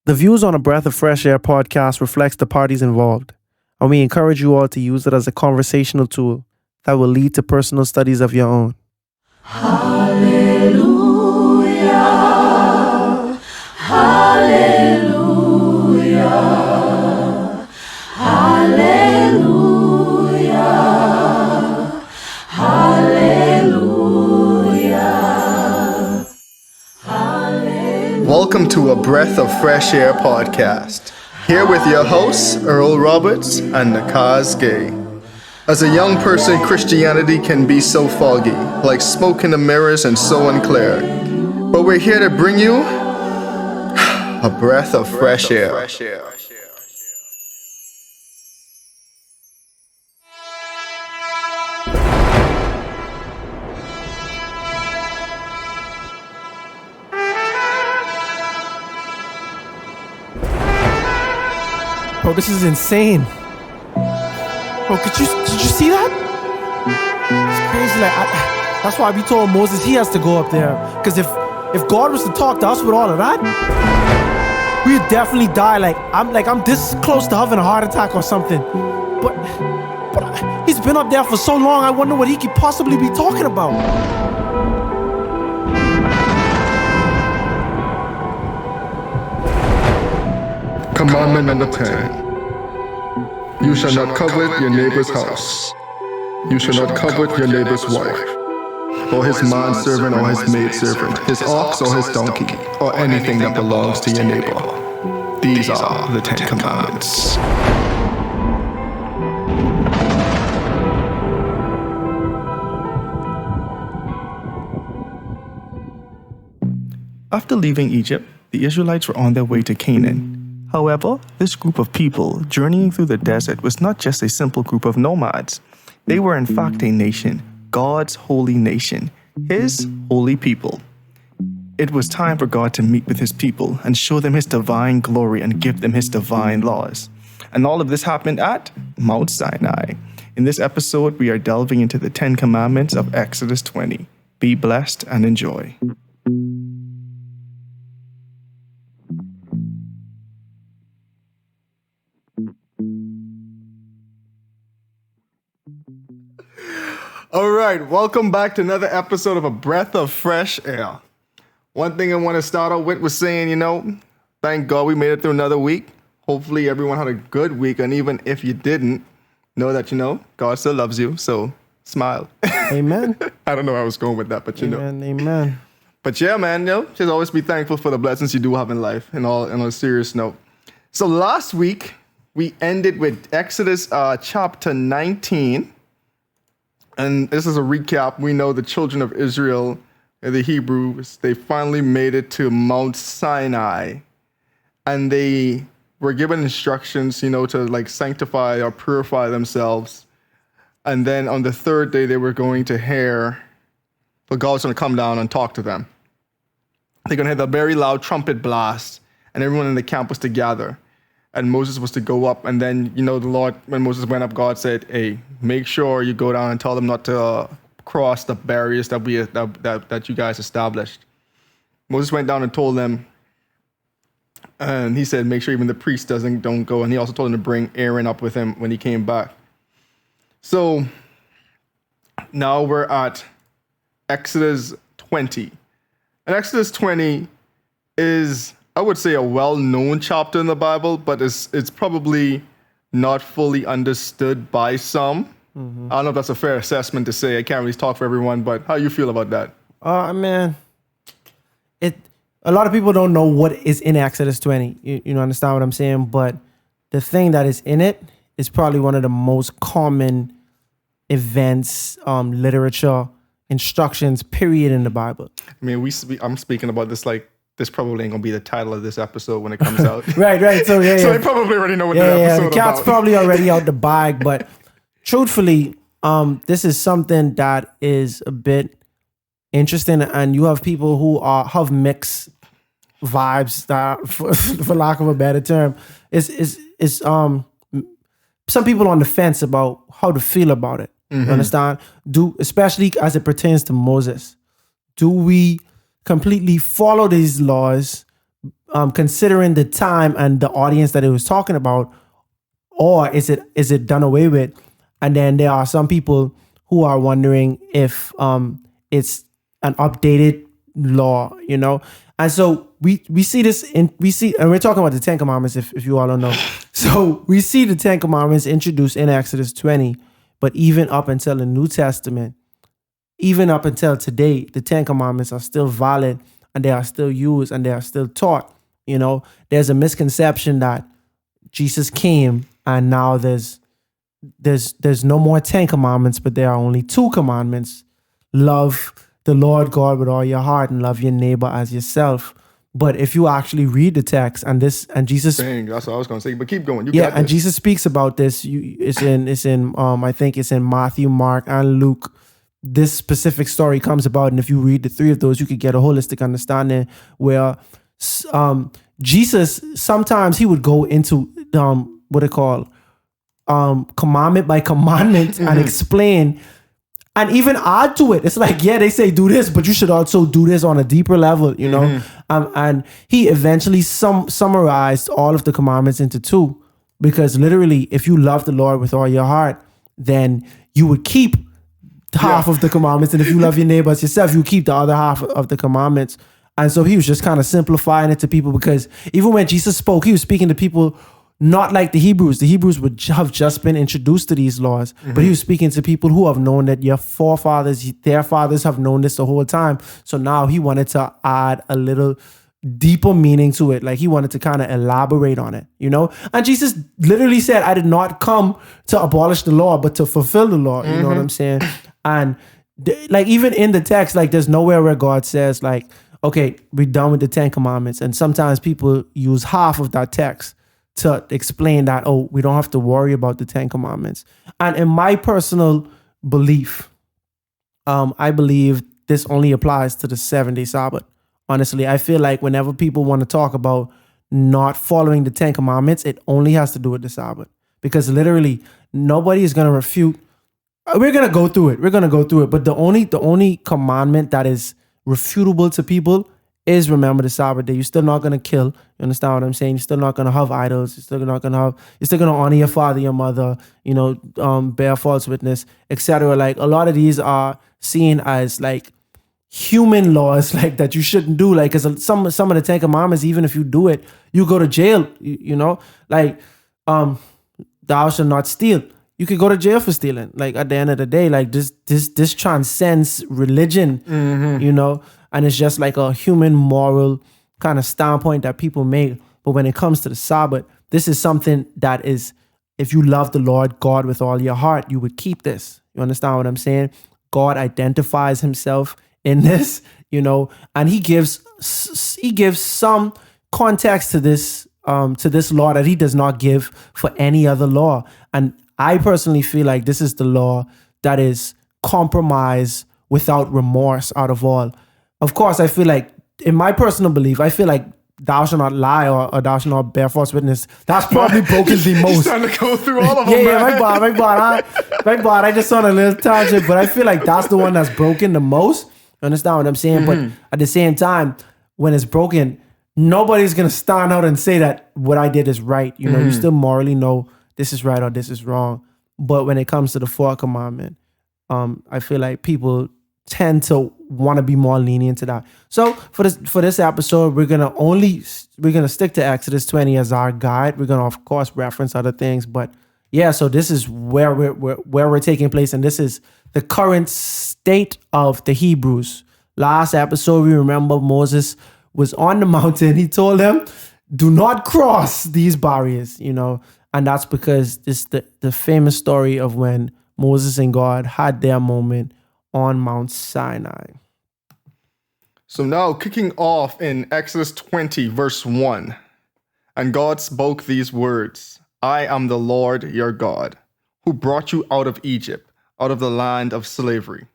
The views on a Breath of Fresh Air podcast reflects the parties involved, and we encourage you all to use it as a conversational tool that will lead to personal studies of your own. Hallelujah, hallelujah, hallelujah, hallelujah, hallelujah. Welcome to a Breath of Fresh Air podcast. Here with your hosts, Earl Roberts and Nakhaz Gay. As a young person, Christianity can be so foggy, like smoke in the mirrors and so unclear. But we're here to bring you a breath of fresh air. Bro, this is insane. Bro, did you see that? It's crazy. That's why we told Moses he has to go up there. Because if God was to talk to us with all of that, we'd definitely die. I'm this close to having a heart attack or something. But he's been up there for so long. I wonder what he could possibly be talking about. Commandment number 10. You shall not covet your neighbor's house. You shall not covet your neighbor's wife, or his manservant or his maidservant, his ox or his donkey, or anything that belongs to your neighbor. These are the 10 Commandments. After leaving Egypt, the Israelites were on their way to Canaan. However, this group of people journeying through the desert was not just a simple group of nomads. They were in fact a nation, God's holy nation, His holy people. It was time for God to meet with His people and show them His divine glory and give them His divine laws. And all of this happened at Mt Sinai. In this episode, we are delving into the 10 Commandments of Exodus 20. Be blessed and enjoy. All right, welcome back to another episode of A Breath of Fresh Air. One thing I want to start out with was saying, thank God we made it through another week. Hopefully everyone had a good week, and even if you didn't, know that, God still loves you, so smile. Amen. I don't know where I was going with that, but Amen. But yeah, man, just always be thankful for the blessings you do have in life, and on a serious note. So last week, we ended with Exodus chapter 19. And this is a recap. We know the children of Israel, the Hebrews, they finally made it to Mount Sinai. And they were given instructions, to sanctify or purify themselves. And then on the third day, they were going to hear, but God was going to come down and talk to them. They're going to hear the very loud trumpet blast, and everyone in the camp was to gather. And Moses was to go up, and then, the Lord, when Moses went up, God said, hey, make sure you go down and tell them not to cross the barriers that you guys established. Moses went down and told them, and he said, make sure even the priest don't go. And he also told them to bring Aaron up with him when he came back. So now we're at Exodus 20. And Exodus 20 is, I would say, a well-known chapter in the Bible, but it's probably not fully understood by some. Mm-hmm. I don't know if that's a fair assessment to say. I can't really talk for everyone, but how you feel about that? Man, a lot of people don't know what is in Exodus 20. You understand what I'm saying? But the thing that is in it is probably one of the most common events, literature, instructions, period, in the Bible. I mean, I'm speaking about this this probably ain't gonna be the title of this episode when it comes out. Right. So yeah. So they probably already know what the episode the cat's about. probably already out the bag. But truthfully, this is something that is a bit interesting, and you have people who have mixed vibes. That, for lack of a better term, is some people on the fence about how to feel about it. Mm-hmm. You understand? Especially as it pertains to Moses. Do we completely follow these laws considering the time and the audience that it was talking about, or is it done away with? And then there are some people who are wondering if it's an updated law, And so we see this and we're talking about the Ten Commandments, if you all don't know. So we see the Ten Commandments introduced in Exodus 20, but even up until the New Testament, even up until today, the Ten Commandments are still valid and they are still used and they are still taught. There's a misconception that Jesus came and now there's no more 10 commandments, but there are only 2 commandments. Love the Lord God with all your heart and love your neighbor as yourself. But if you actually read the text and Jesus, Dang, that's what I was gonna say. But keep going. And Jesus speaks about this. It's in I think it's in Matthew, Mark, and Luke. This specific story comes about, and if you read the 3 of those, you could get a holistic understanding where Jesus sometimes he would go into what they call commandment by commandment and explain and even add to it. It's like, they say do this, but you should also do this on a deeper level, and he eventually summarized all of the commandments into 2, because literally if you love the Lord with all your heart, then you would keep half of the commandments, and if you love your neighbor as yourself, you keep the other half of the commandments. And so he was just kind of simplifying it to people, because even when Jesus spoke, he was speaking to people not like the Hebrews. The Hebrews would have just been introduced to these laws, but he was speaking to people who have known that their fathers have known this the whole time. So now he wanted to add a little deeper meaning to it. Like he wanted to kind of elaborate on it, And Jesus literally said, I did not come to abolish the law, but to fulfill the law. You know what I'm saying? And like even in the text, like there's nowhere where God says like, okay, we're done with the 10 commandments. And sometimes people use half of that text to explain that, we don't have to worry about the 10 commandments. And in my personal belief, I believe this only applies to the 7-day Sabbath. Honestly, I feel like whenever people want to talk about not following the 10 commandments, it only has to do with the Sabbath. Because literally, nobody is going to refute. We're going to go through it. But the only commandment that is refutable to people is remember the Sabbath day. You're still not going to kill. You understand what I'm saying? You're still not going to have idols. You're still going to honor your father, your mother, bear false witness, etc. Like a lot of these are seen as like human laws, like that you shouldn't do. Like, cause some of the 10 commandments, even if you do it, you go to jail, like, thou shalt not steal. You could go to jail for stealing. Like at the end of the day, like this transcends religion, and it's just like a human moral kind of standpoint that people make. But when it comes to the Sabbath, this is something that is, if you love the Lord God with all your heart, you would keep this. You understand what I'm saying? God identifies himself in this, and he gives some context to this law that he does not give for any other law. And I personally feel like this is the law that is compromise without remorse out of all. Of course, I feel like, in my personal belief, I feel like thou shalt not lie or thou shalt not bear false witness. That's probably broken the most. He's trying to go through all of them. My bad. I just on a little tangent, but I feel like that's the one that's broken the most. You understand what I'm saying? But at the same time, when it's broken, nobody's going to stand out and say that what I did is right. You still morally know this is right or this is wrong. But when it comes to the 4th commandment, I feel like people tend to want to be more lenient to that. So for this episode, we're gonna stick to Exodus 20 as our guide. We're gonna of course reference other things, but yeah. So this is where we're taking place, and this is the current state of the Hebrews. Last episode, we remember Moses was on the mountain. He told them, "Do not cross these barriers," and that's because this the famous story of when Moses and God had their moment on Mount Sinai. So now kicking off in Exodus 20, verse 1. And God spoke these words, I am the Lord your God, who brought you out of Egypt, out of the land of slavery.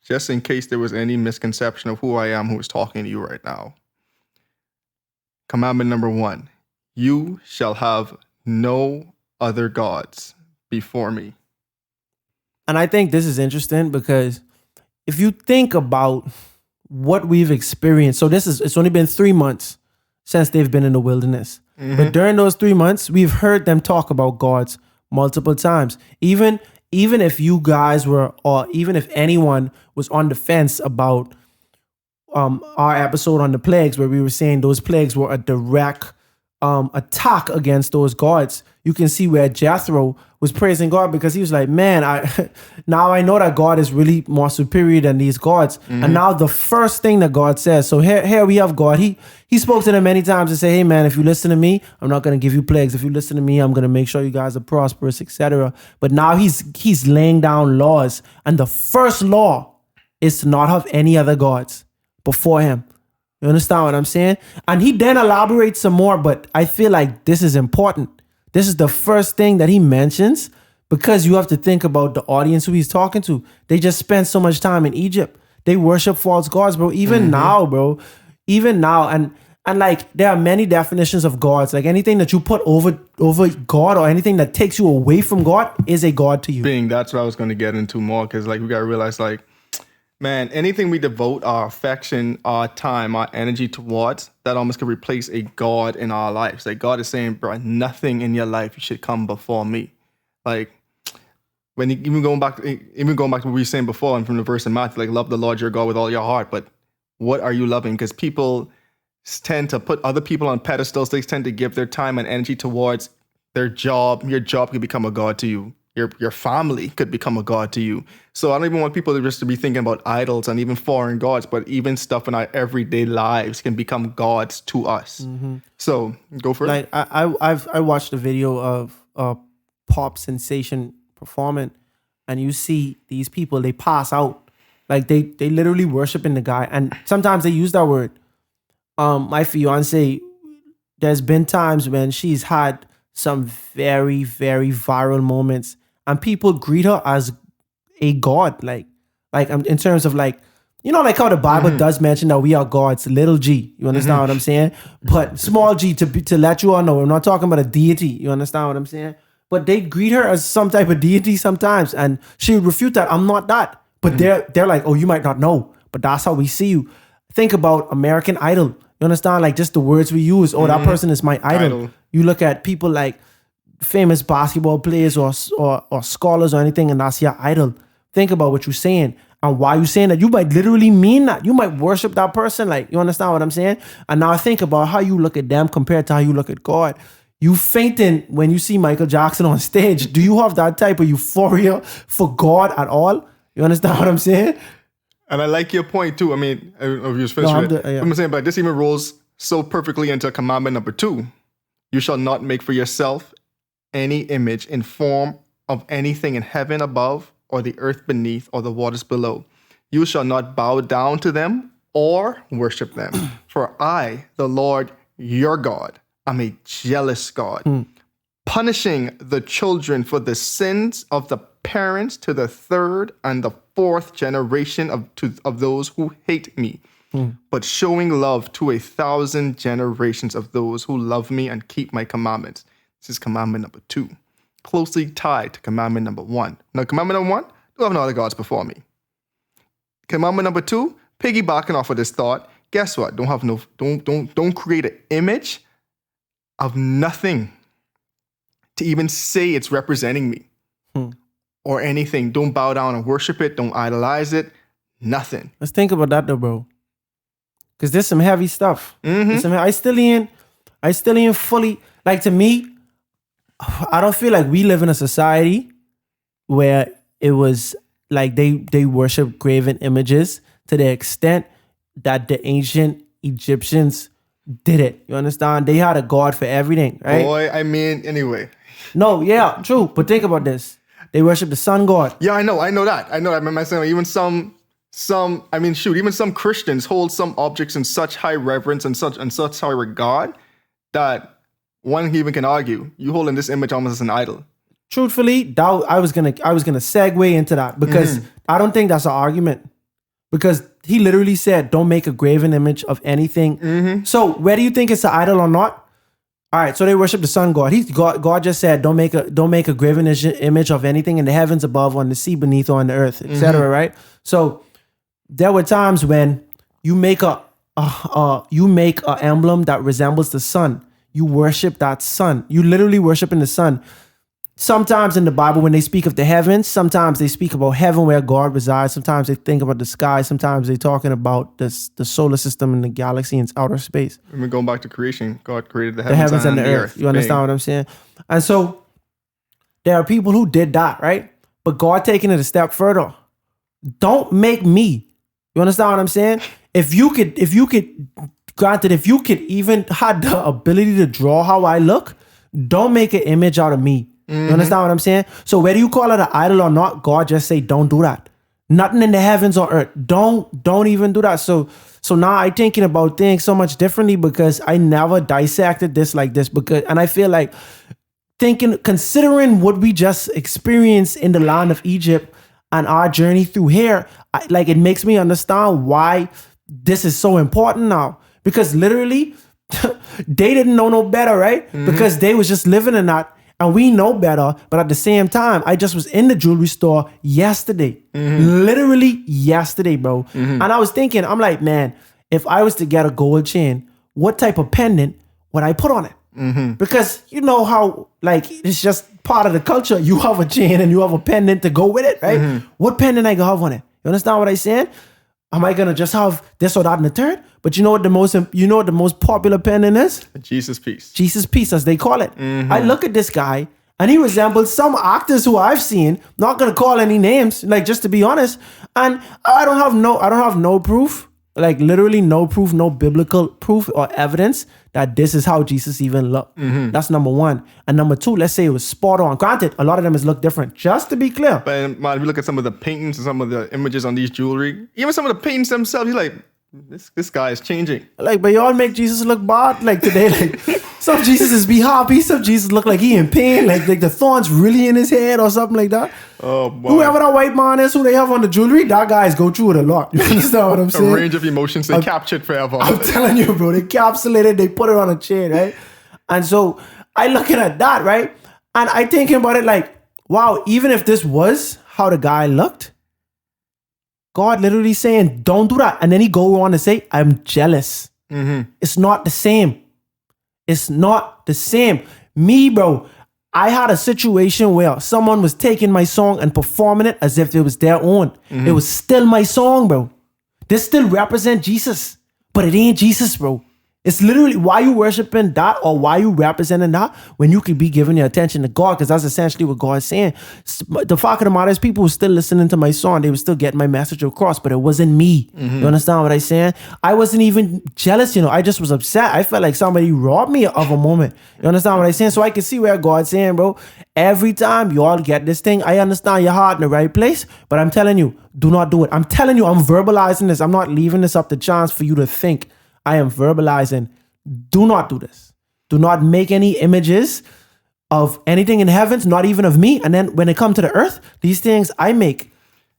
Just in case there was any misconception of who I am who is talking to you right now. Commandment number 1, you shall have no other gods before me. And I think this is interesting because if you think about what we've experienced, so it's only been 3 months since they've been in the wilderness. But during those 3 months, we've heard them talk about gods multiple times. Even if you guys were, or even if anyone was on the fence about our episode on the plagues, where we were saying those plagues were a direct attack against those gods, you can see where Jethro was praising God, because he was like, man, now I know that God is really more superior than these gods. And now the first thing that God says, so here we have God. He spoke to them many times and say, hey man, if you listen to me, I'm not going to give you plagues. If you listen to me, I'm going to make sure you guys are prosperous, etc. But now he's laying down laws. And the first law is to not have any other gods before him. You understand what I'm saying? And he then elaborates some more, but I feel like this is important. This is the first thing that he mentions, because you have to think about the audience who he's talking to. They just spent so much time in Egypt. They worship false gods, bro. Even now, bro. Even now. And like, there are many definitions of gods. Like, anything that you put over God, or anything that takes you away from God, is a god to you. That's what I was going to get into more, because like we got to realize, like, man, anything we devote our affection, our time, our energy towards, that almost could replace a God in our lives. Like, God is saying, bro, nothing in your life should come before me. Like, when even going back to what we were saying before, and from the verse in Matthew, like, love the Lord your God with all your heart. But what are you loving? Because people tend to put other people on pedestals. They tend to give their time and energy towards their job. Your job could become a god to you. Your family could become a god to you. So I don't even want people to be thinking about idols and even foreign gods, but even stuff in our everyday lives can become gods to us. So go for it. Like, I watched a video of a pop sensation performing, and you see these people, they pass out. Like, they literally worshiping the guy. And sometimes they use that word. My fiance, there's been times when she's had some very, very viral moments, and people greet her as a god, like in terms of, like, you know, like how the Bible does mention that we are gods, little g. You understand what I'm saying? But small g, to let you all know, we're not talking about a deity. You understand what I'm saying? But they greet her as some type of deity sometimes, and she would refute that. I'm not that. But they're like, oh, you might not know, but that's how we see you. Think about American Idol. You understand? Like, just the words we use. Oh, that person is my idol. You look at people like famous basketball players or scholars or anything, and that's your idol. Think about what you're saying and why you're saying that. You might literally mean that. You might worship that person. Like, you understand what I'm saying? And now think about how you look at them compared to how you look at God. You fainting when you see Michael Jackson on stage. Do you have that type of euphoria for God at all? You understand what I'm saying? And I like your point too. I mean, I don't know if you was finished with it. I'm saying, but this even rolls so perfectly into commandment number 2. You shall not make for yourself any image in form of anything in heaven above, or the earth beneath, or the waters below. You shall not bow down to them or worship them. For I, the Lord your God, am a jealous God, punishing the children for the sins of the parents to the 3rd and the 4th generation of those who hate me, but showing love to 1,000 generations of those who love me and keep my commandments. This is commandment number 2, closely tied to commandment number 1. Now, commandment number 1, don't have no other gods before me. Commandment number 2, piggybacking off of this thought, guess what? Don't create an image of nothing to even say it's representing me or anything. Don't bow down and worship it. Don't idolize it. Nothing. Let's think about that though, bro. Because there's some heavy stuff. I still ain't fully, like, to me, I don't feel like we live in a society where it was like they worship graven images to the extent that the ancient Egyptians did it. You understand? They had a god for everything, right? Boy, I mean, anyway. No, yeah, true. But think about this. They worship the sun god. Yeah, I know that. I remember saying, even some even some Christians hold some objects in such high reverence and such high regard that one even can argue, you holding this image almost as an idol. Truthfully, I was gonna segue into that, because I don't think that's an argument. Because he literally said, don't make a graven image of anything. So where do you think it's an idol or not? All right, so they worship the sun god. God just said, don't make a graven image of anything in the heavens above, on the sea beneath, or on the earth, etc. Right? So there were times when you make a you make an emblem that resembles the sun. You worship that sun. You literally worship in the sun. Sometimes in the Bible, when they speak of the heavens, sometimes they speak about heaven where God resides. Sometimes they think about the sky. Sometimes they're talking about the solar system and the galaxy and outer space. When we're going back to creation, God created the The heavens, and the earth. You understand what I'm saying? And so there are people who did that, right? But God taking it a step further. Don't make me. You understand what I'm saying? If you could, granted, if you could even had the ability to draw how I look, don't make an image out of me. You understand what I'm saying? So whether you call it an idol or not, God just say, don't do that. Nothing in the heavens or earth. Don't even do that. So now I'm thinking about things so much differently because I never dissected this like this and I feel like considering what we just experienced in the land of Egypt and our journey through here, it makes me understand why this is so important now. Because literally, they didn't know no better, right? Because they was just living in that. And we know better, but at the same time, I just was in the jewelry store yesterday. Literally yesterday, bro. And I was thinking, I'm like, man, if I was to get a gold chain, what type of pendant would I put on it? Because you know how, it's just part of the culture. You have a chain and you have a pendant to go with it, right? What pendant I gonna have on it? You understand what I'm saying? Am I gonna just have this or that and the third? But you know what the most popular pendant is? Jesus piece. Jesus piece, as they call it. I look at this guy and he resembles some actors who I've seen. Not gonna call any names, just to be honest. And I don't have no proof, literally no proof, no biblical proof or evidence that this is how Jesus even looked. That's number one. And number two, let's say it was spot on. Granted, a lot of them look different. Just to be clear. But man, if you look at some of the paintings and some of the images on these jewelry, even some of the paintings themselves, you're like, this guy is changing. But y'all make Jesus look bad. Today, some Jesus be happy, some Jesus look like he in pain, like the thorns really in his head or something like that. Oh boy. Whoever that white man is, who they have on the jewelry, that guys go through it a lot. You understand what I'm saying? A range of emotions they captured forever. I'm telling you, bro, they encapsulate it, they put it on a chain, right? And so I looking at that, right? And I thinking about it wow, even if this was how the guy looked, God literally saying, don't do that. And then he go on to say, I'm jealous. It's not the same. It's not the same. Me, bro, I had a situation where someone was taking my song and performing it as if it was their own. It was still my song, bro. This still represent Jesus, but it ain't Jesus, bro. It's literally why you worshiping that or why you representing that when you could be giving your attention to God, because that's essentially what God is saying. The fact of the matter is people were still listening to my song. They were still getting my message across, but it wasn't me. You understand what I'm saying? I wasn't even jealous, I just was upset. I felt like somebody robbed me of a moment. You understand what I'm saying? So I can see where God's saying, bro, every time you all get this thing, I understand your heart in the right place, but I'm telling you, do not do it. I'm telling you, I'm verbalizing this. I'm not leaving this up to chance for you to think. I am verbalizing, do not do this. Do not make any images of anything in heavens, not even of me. And then when it comes to the earth, these things I make,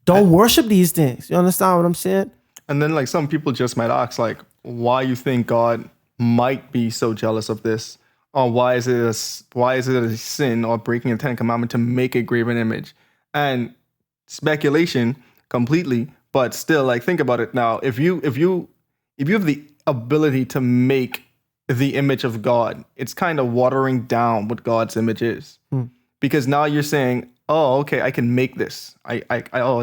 don't worship these things. You understand what I'm saying? And then some people just might ask why you think God might be so jealous of this, or why is it a sin or breaking a 10 commandment to make a graven image? And speculation completely, but still think about it now. If you have the ability to make the image of God, it's kind of watering down what God's image is. Because now you're saying, oh, okay, I can make this.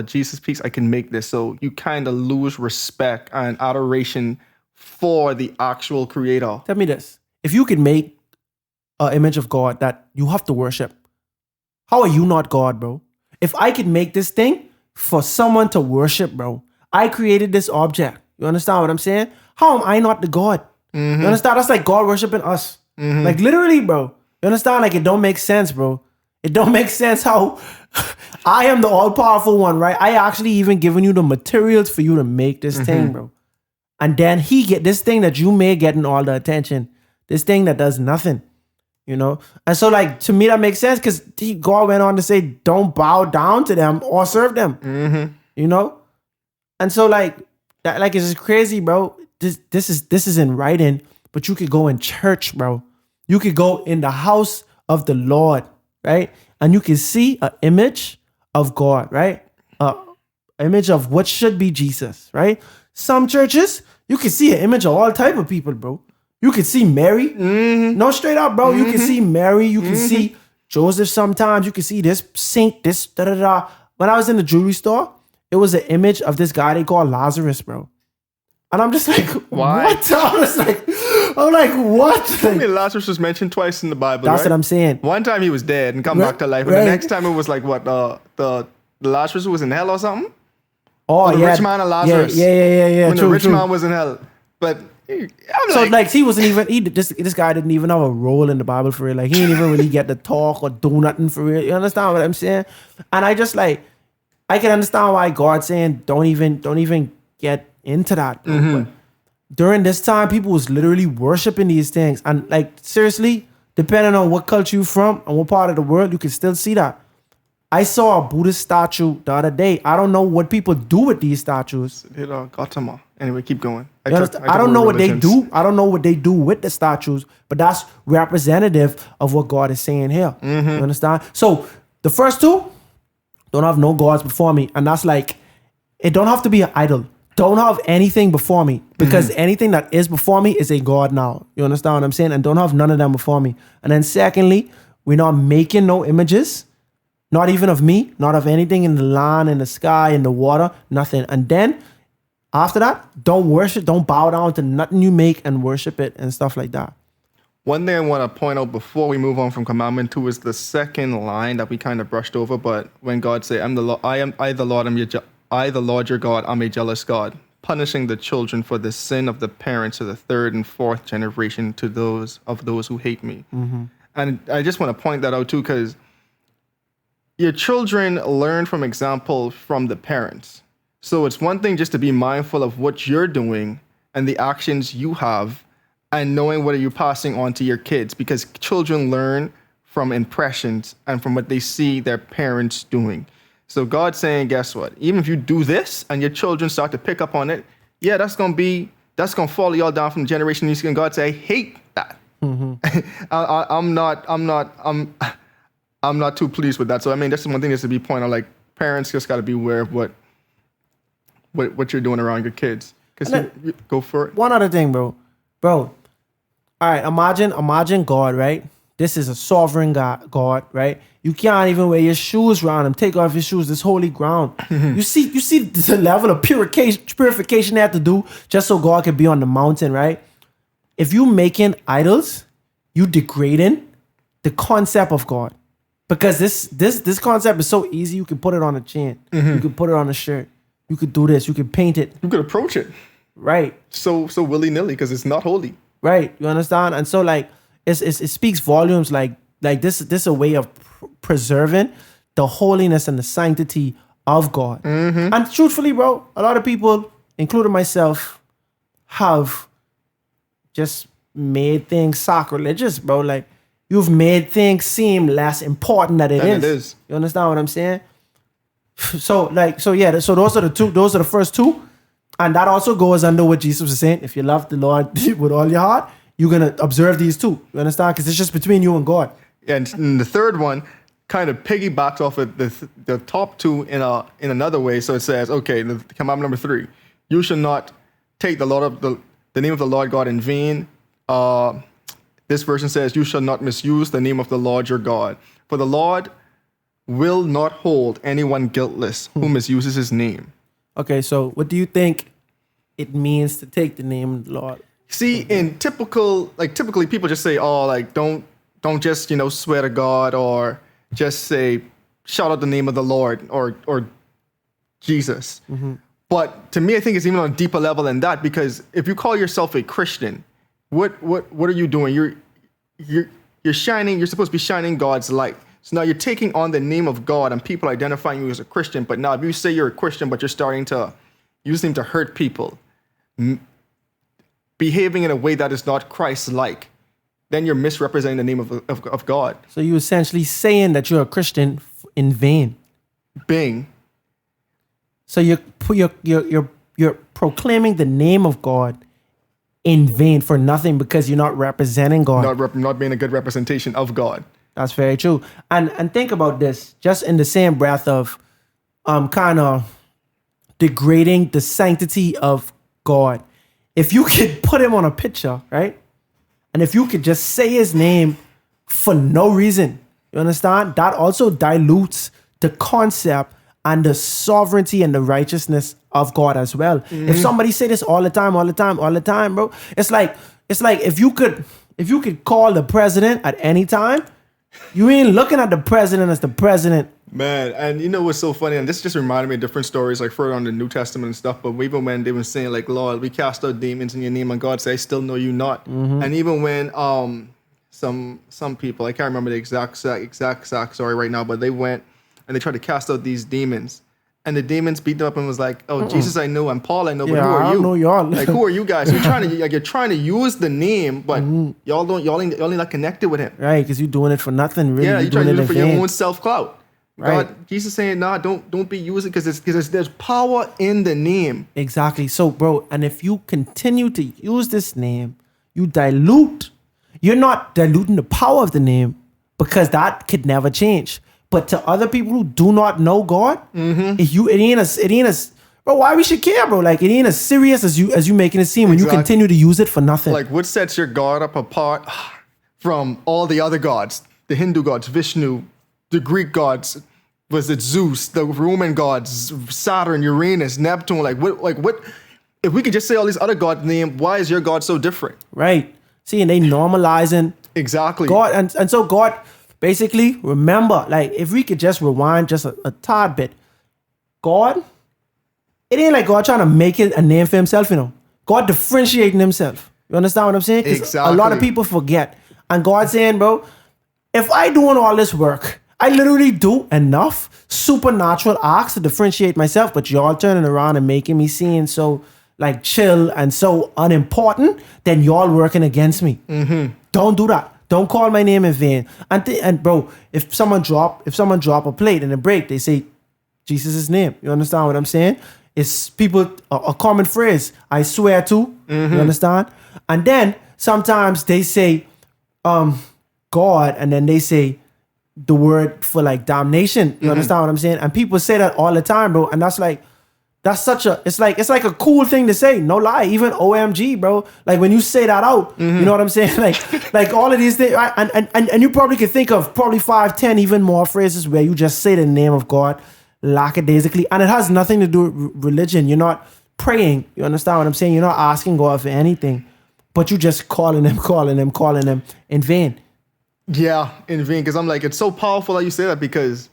Jesus piece, I can make this. So you kind of lose respect and adoration for the actual creator. Tell me this. If you can make an image of God that you have to worship, how are you not God, bro? If I could make this thing for someone to worship, bro, I created this object. You understand what I'm saying? How am I not the God? You understand? That's like God worshiping us. Literally, bro. You understand? It don't make sense, bro. It don't make sense how I am the all-powerful one, right? I actually even given you the materials for you to make this thing, bro. And then he get this thing that you made getting all the attention. This thing that does nothing, And so to me, that makes sense because God went on to say, don't bow down to them or serve them, And so that it's just crazy, bro. This is in writing, but you could go in church, bro. You could go in the house of the Lord, right? And you can see an image of God, right? An image of what should be Jesus, right? Some churches, You can see an image of all type of people, bro. You can see Mary. No, straight up, bro. You can see Mary. You can see Joseph sometimes. You can see this saint, this da-da-da. When I was in the jewelry store, it was an image of this guy they call Lazarus, bro. And I'm just like, Why? what? I'm like, what? I mean, Lazarus was mentioned twice in the Bible, That's right? what I'm saying. One time he was dead and come back to life. And the next time it was like what? The Lazarus was in hell or something? Oh, the yeah. rich man and Lazarus. Yeah. When True, the rich true. man was in hell. But I'm So like he wasn't even this guy didn't even have a role in the Bible for real. Like he didn't even really get to talk or do nothing for real. You understand what I'm saying? And I just like I can understand why God's saying don't even get into that. But during this time, people was literally worshiping these things. And like seriously, depending on what culture you're from and what part of the world, you can still see that. I saw a Buddhist statue the other day. I don't know what people do with these statues. Gautama. Anyway, keep going. I don't know what they do. I don't know what they do with the statues, but that's representative of what God is saying here. You understand? So the first two don't have no gods before me, and that's like it don't have to be an idol. Don't have anything before me because anything that is before me is a god now. You understand what I'm saying? And don't have none of them before me. And then secondly, we're not making no images. Not even of me, not of anything in the land, in the sky, in the water, nothing. And then after that, don't worship, don't bow down to nothing you make and worship it and stuff like that. One thing I want to point out before we move on from commandment 2 is the second line that we kind of brushed over. But when God said, I the Lord your God, I'm a jealous God, punishing the children for the sin of the parents to the third and fourth generation to those who hate me. And I just want to point that out too, because your children learn from example from the parents. So it's one thing just to be mindful of what you're doing and the actions you have and knowing what you're passing on to your kids, because children learn from impressions and from what they see their parents doing. So God's saying, guess what? Even if you do this and your children start to pick up on it, yeah, that's going to follow y'all down from generation to generation. And God say, I hate that. I'm not too pleased with that. So I mean, that's one thing that's to be pointed out. Like parents just got to be aware of what you're doing around your kids. Because you go for it. One other thing, bro. All right, imagine God, right? This is a sovereign God, right? You can't even wear your shoes around him. Take off your shoes. This holy ground. You see the level of purification they have to do just so God can be on the mountain, right? If you making idols, you degrading the concept of God. Because this concept is so easy. You can put it on a chain. You can put it on a shirt. You could do this. You could paint it. You could approach it. Right. So willy-nilly because it's not holy. Right. You understand? And so like it speaks volumes like this is a way of preserving the holiness and the sanctity of God. And truthfully, bro, a lot of people, including myself, have just made things sacrilegious, bro. Like you've made things seem less important than it is. You understand what I'm saying? So those are the first two. And that also goes under what Jesus was saying. If you love the Lord with all your heart, you're going to observe these two. You understand? Because it's just between you and God. And the third one kind of piggybacks off of the top two in another way. So it says, okay, the commandment number 3, you should not take the name of the Lord God in vain. This version says, you shall not misuse the name of the Lord your God. For the Lord will not hold anyone guiltless who misuses his name. Okay, so what do you think it means to take the name of the Lord? See, typically people just say, oh, like don't just, swear to God or just say, shout out the name of the Lord or Jesus. But to me, I think it's even on a deeper level than that, because if you call yourself a Christian, what are you doing? You're shining, you're supposed to be shining God's light. So now you're taking on the name of God and people identifying you as a Christian. But now if you say you're a Christian, but you seem to hurt people, behaving in a way that is not Christ-like, then you're misrepresenting the name of God. So you're essentially saying that you're a Christian in vain. Bing. So you're proclaiming the name of God in vain for nothing because you're not representing God. Not being a good representation of God. That's very true. And think about this, just in the same breath of kind of degrading the sanctity of God. if you could put him on a picture, right? And if you could just say his name for no reason, you understand? That also dilutes the concept and the sovereignty and the righteousness of God as well. If somebody say this all the time, bro, it's like if you could call the president at any time, you ain't looking at the president as the president. Man, and you know what's so funny? And this just reminded me of different stories, like further on the New Testament and stuff. But even when they were saying, like, Lord, we cast out demons in your name, and God said, I still know you not. And even when some people, I can't remember the exact story right now, but they went and they tried to cast out these demons. And the demons beat them up and was like, "Oh, Jesus, I know, and Paul, I know, but who are you? I don't know y'all. Like, who are you guys? You're trying to use the name, but y'all only not connected with him, right? Because you're doing it for nothing, really. Yeah, you're trying to do it for your own self clout. Right. God, Jesus saying, "Nah, don't be using because there's power in the name." Exactly. So, bro, and if you continue to use this name, you dilute. You're not diluting the power of the name because that could never change. But to other people who do not know God, it ain't as bro. Why we should care, bro? Like, it ain't as serious as you making it seem when you continue to use it for nothing. Like, what sets your God up apart from all the other gods? The Hindu gods, Vishnu, the Greek gods, was it Zeus, the Roman gods, Saturn, Uranus, Neptune? Like what? If we could just say all these other gods' name, why is your God so different? Right. See, and they normalizing exactly God, and so God. Basically, remember, like, if we could just rewind just a tad bit, God, it ain't like God trying to make it a name for himself, you know. God differentiating himself. You understand what I'm saying? 'Cause exactly. A lot of people forget. And God saying, bro, if I doing all this work, I literally do enough supernatural acts to differentiate myself, but y'all turning around and making me seem so, like, chill and so unimportant, then y'all working against me. Don't do that. Don't call my name in vain. And bro, if someone drop a plate and a break, they say Jesus' name. You understand what I'm saying? It's people a common phrase. I swear to. You understand? And then sometimes they say God, and then they say the word for, like, damnation. You understand what I'm saying? And people say that all the time, bro. And that's such a, it's like a cool thing to say. No lie. Even OMG, bro. Like, when you say that out, you know what I'm saying? Like all of these things, right? And you probably could think of probably 5, 10 even more phrases where you just say the name of God lackadaisically. And it has nothing to do with religion. You're not praying. You understand what I'm saying? You're not asking God for anything, but you just calling him in vain. Yeah, in vain. Because I'm like, it's so powerful that you say that, because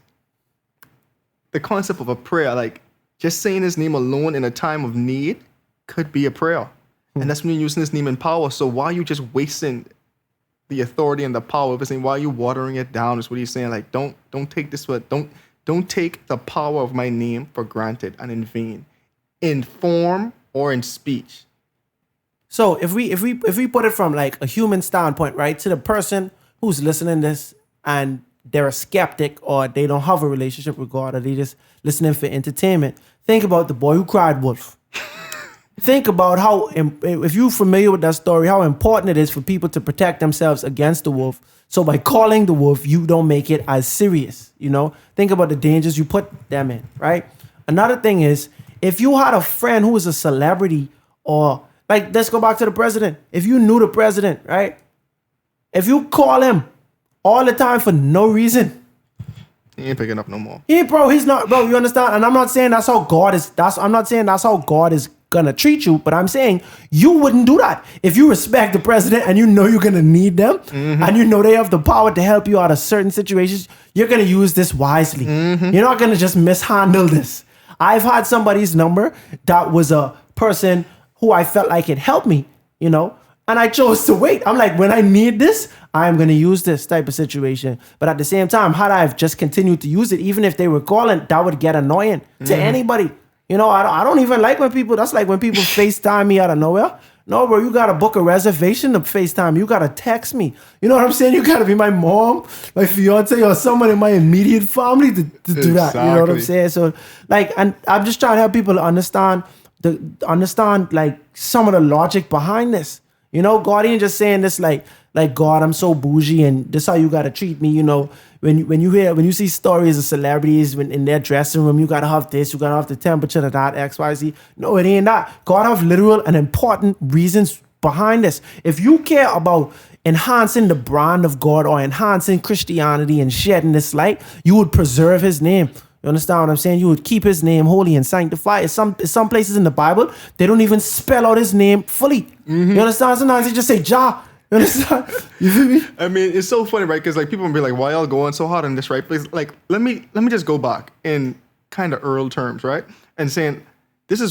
the concept of a prayer, like, just saying his name alone in a time of need could be a prayer. And that's when you're using his name in power. So why are you just wasting the authority and the power of his name? Why are you watering it down? Is what he's saying. Like, don't take this, don't take the power of my name for granted and in vain, in form or in speech. So if we put it from, like, a human standpoint, right, to the person who's listening to this and they're a skeptic, or they don't have a relationship with God, or they just listening for entertainment, think about the boy who cried wolf. Think about how, if you're familiar with that story, how important it is for people to protect themselves against the wolf. So by calling the wolf, you don't make it as serious, you know? Think about the dangers you put them in, right? Another thing is, if you had a friend who was a celebrity, or, like, let's go back to the president. If you knew the president, right? If you call him all the time for no reason, He ain't picking up no more. He's not, bro, you understand? And I'm not saying that's how God is, I'm not saying that's how God is gonna treat you, but I'm saying you wouldn't do that. If you respect the president and you know you're gonna need them, and you know they have the power to help you out of certain situations, you're gonna use this wisely. You're not gonna just mishandle this. I've had somebody's number that was a person who I felt like it helped me, you know, and I chose to wait. I'm like, when I need this, I'm going to use this type of situation. But at the same time, had I have just continued to use it, even if they were calling, that would get annoying to anybody. You know, I don't even like when people, that's like when people FaceTime me out of nowhere. No, bro, you got to book a reservation to FaceTime. You got to text me. You know what I'm saying? You got to be my mom, my fiance, or someone in my immediate family to do that. You know what I'm saying? So, like, and I'm just trying to help people understand like, some of the logic behind this. You know, God ain't just saying this like God, I'm so bougie and this how you gotta treat me. You know, when you see stories of celebrities when in their dressing room, you gotta have this, you gotta have the temperature of that XYZ. No, it ain't that. God have literal and important reasons behind this. If you care about enhancing the brand of God or enhancing Christianity and shedding this light, you would preserve His name. You understand what I'm saying? You would keep His name holy and sanctified. Some places in the Bible, they don't even spell out His name fully. You understand? Sometimes they just say Jah. You understand? You feel me? I mean, it's so funny, right? Because like people will be like, "Why y'all going so hard on this?" Right? Because like, let me just go back in kind of Earl terms, right? And saying, this is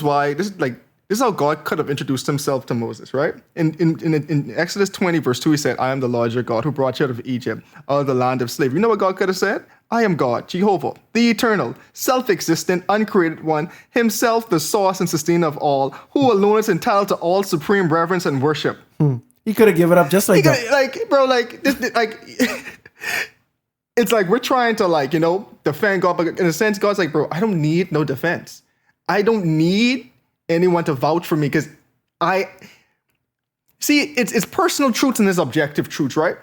how God could have introduced Himself to Moses, right? In Exodus 20, verse 2, He said, "I am the Lord your God who brought you out of Egypt, out of the land of slavery." You know what God could have said? "I am God, Jehovah, the eternal, self-existent, uncreated one, Himself the source and sustainer of all, who alone is entitled to all supreme reverence and worship." He could have given up just like that. Like, bro, like, it's like we're trying to, like, you know, defend God, but in a sense, God's like, bro, I don't need no defense. I don't need anyone to vouch for me because it's personal truths and there's objective truths, right?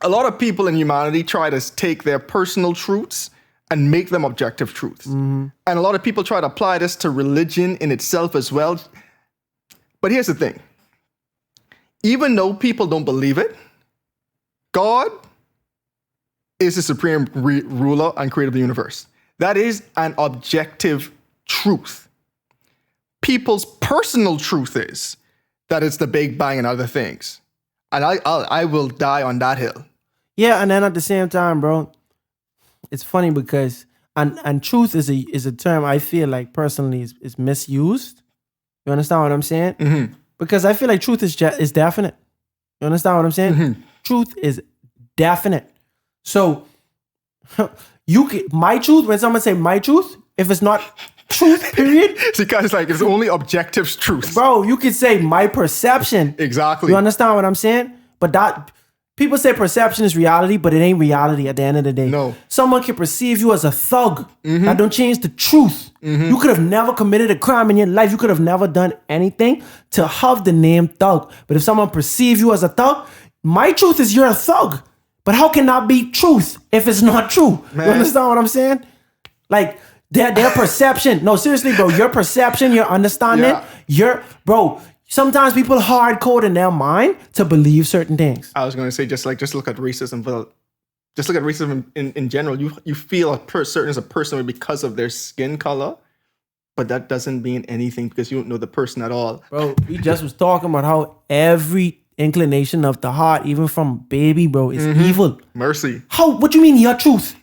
A lot of people in humanity try to take their personal truths and make them objective truths. And a lot of people try to apply this to religion in itself as well. But here's the thing. Even though people don't believe it, God is the supreme ruler and creator of the universe. That is an objective truth. People's personal truth is that it's the Big Bang and other things. And I will die on that hill. Yeah, and then at the same time, bro, it's funny because and truth is a term I feel like personally is misused. You understand what I'm saying? Because I feel like truth is definite. You understand what I'm saying? Truth is definite. So my truth, when someone say my truth, if it's not truth, period. Because like it's only objective truth. Bro, you could say my perception. Exactly. You understand what I'm saying? But that people say perception is reality, but it ain't reality at the end of the day. No. Someone can perceive you as a thug. That don't change the truth. You could have never committed a crime in your life. You could have never done anything to have the name thug. But if someone perceives you as a thug, my truth is you're a thug. But how can that be truth if it's not true? Man. You understand what I'm saying? Like their perception. No, seriously, bro. Your perception, your understanding, bro. Sometimes people hard code in their mind to believe certain things. I was going to say just look at racism. Just look at racism in general. You feel certain as a person because of their skin color, but that doesn't mean anything because you don't know the person at all. Bro, we just was talking about how every inclination of the heart, even from baby, bro, is evil. Mercy. What you mean your truth?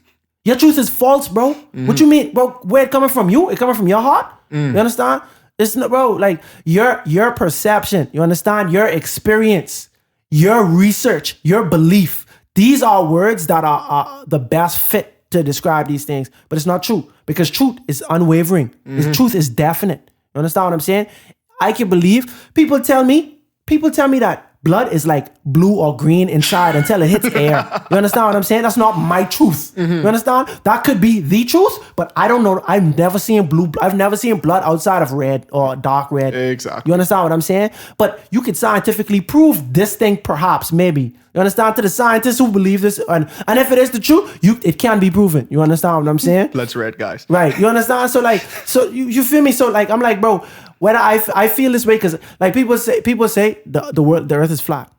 Your truth is false, bro. What you mean, bro? Where it coming from? You? It coming from your heart? You understand? It's not, bro, like your perception, you understand? Your experience, your research, your belief. These are words that are the best fit to describe these things, but it's not true because truth is unwavering. This truth is definite. You understand what I'm saying? I can believe people tell me that blood is like blue or green inside until it hits air. You understand what I'm saying? That's not my truth. You understand? That could be the truth, but I don't know. I've never seen blood outside of red or dark red. Exactly. You understand what I'm saying? But you could scientifically prove this thing, perhaps, maybe. You understand? To the scientists who believe this, and if it is the truth, it can be proven. You understand what I'm saying? Blood's red, guys. Right. You understand? So you feel me? So like I'm like, bro, when I feel this way because like people say the earth is flat.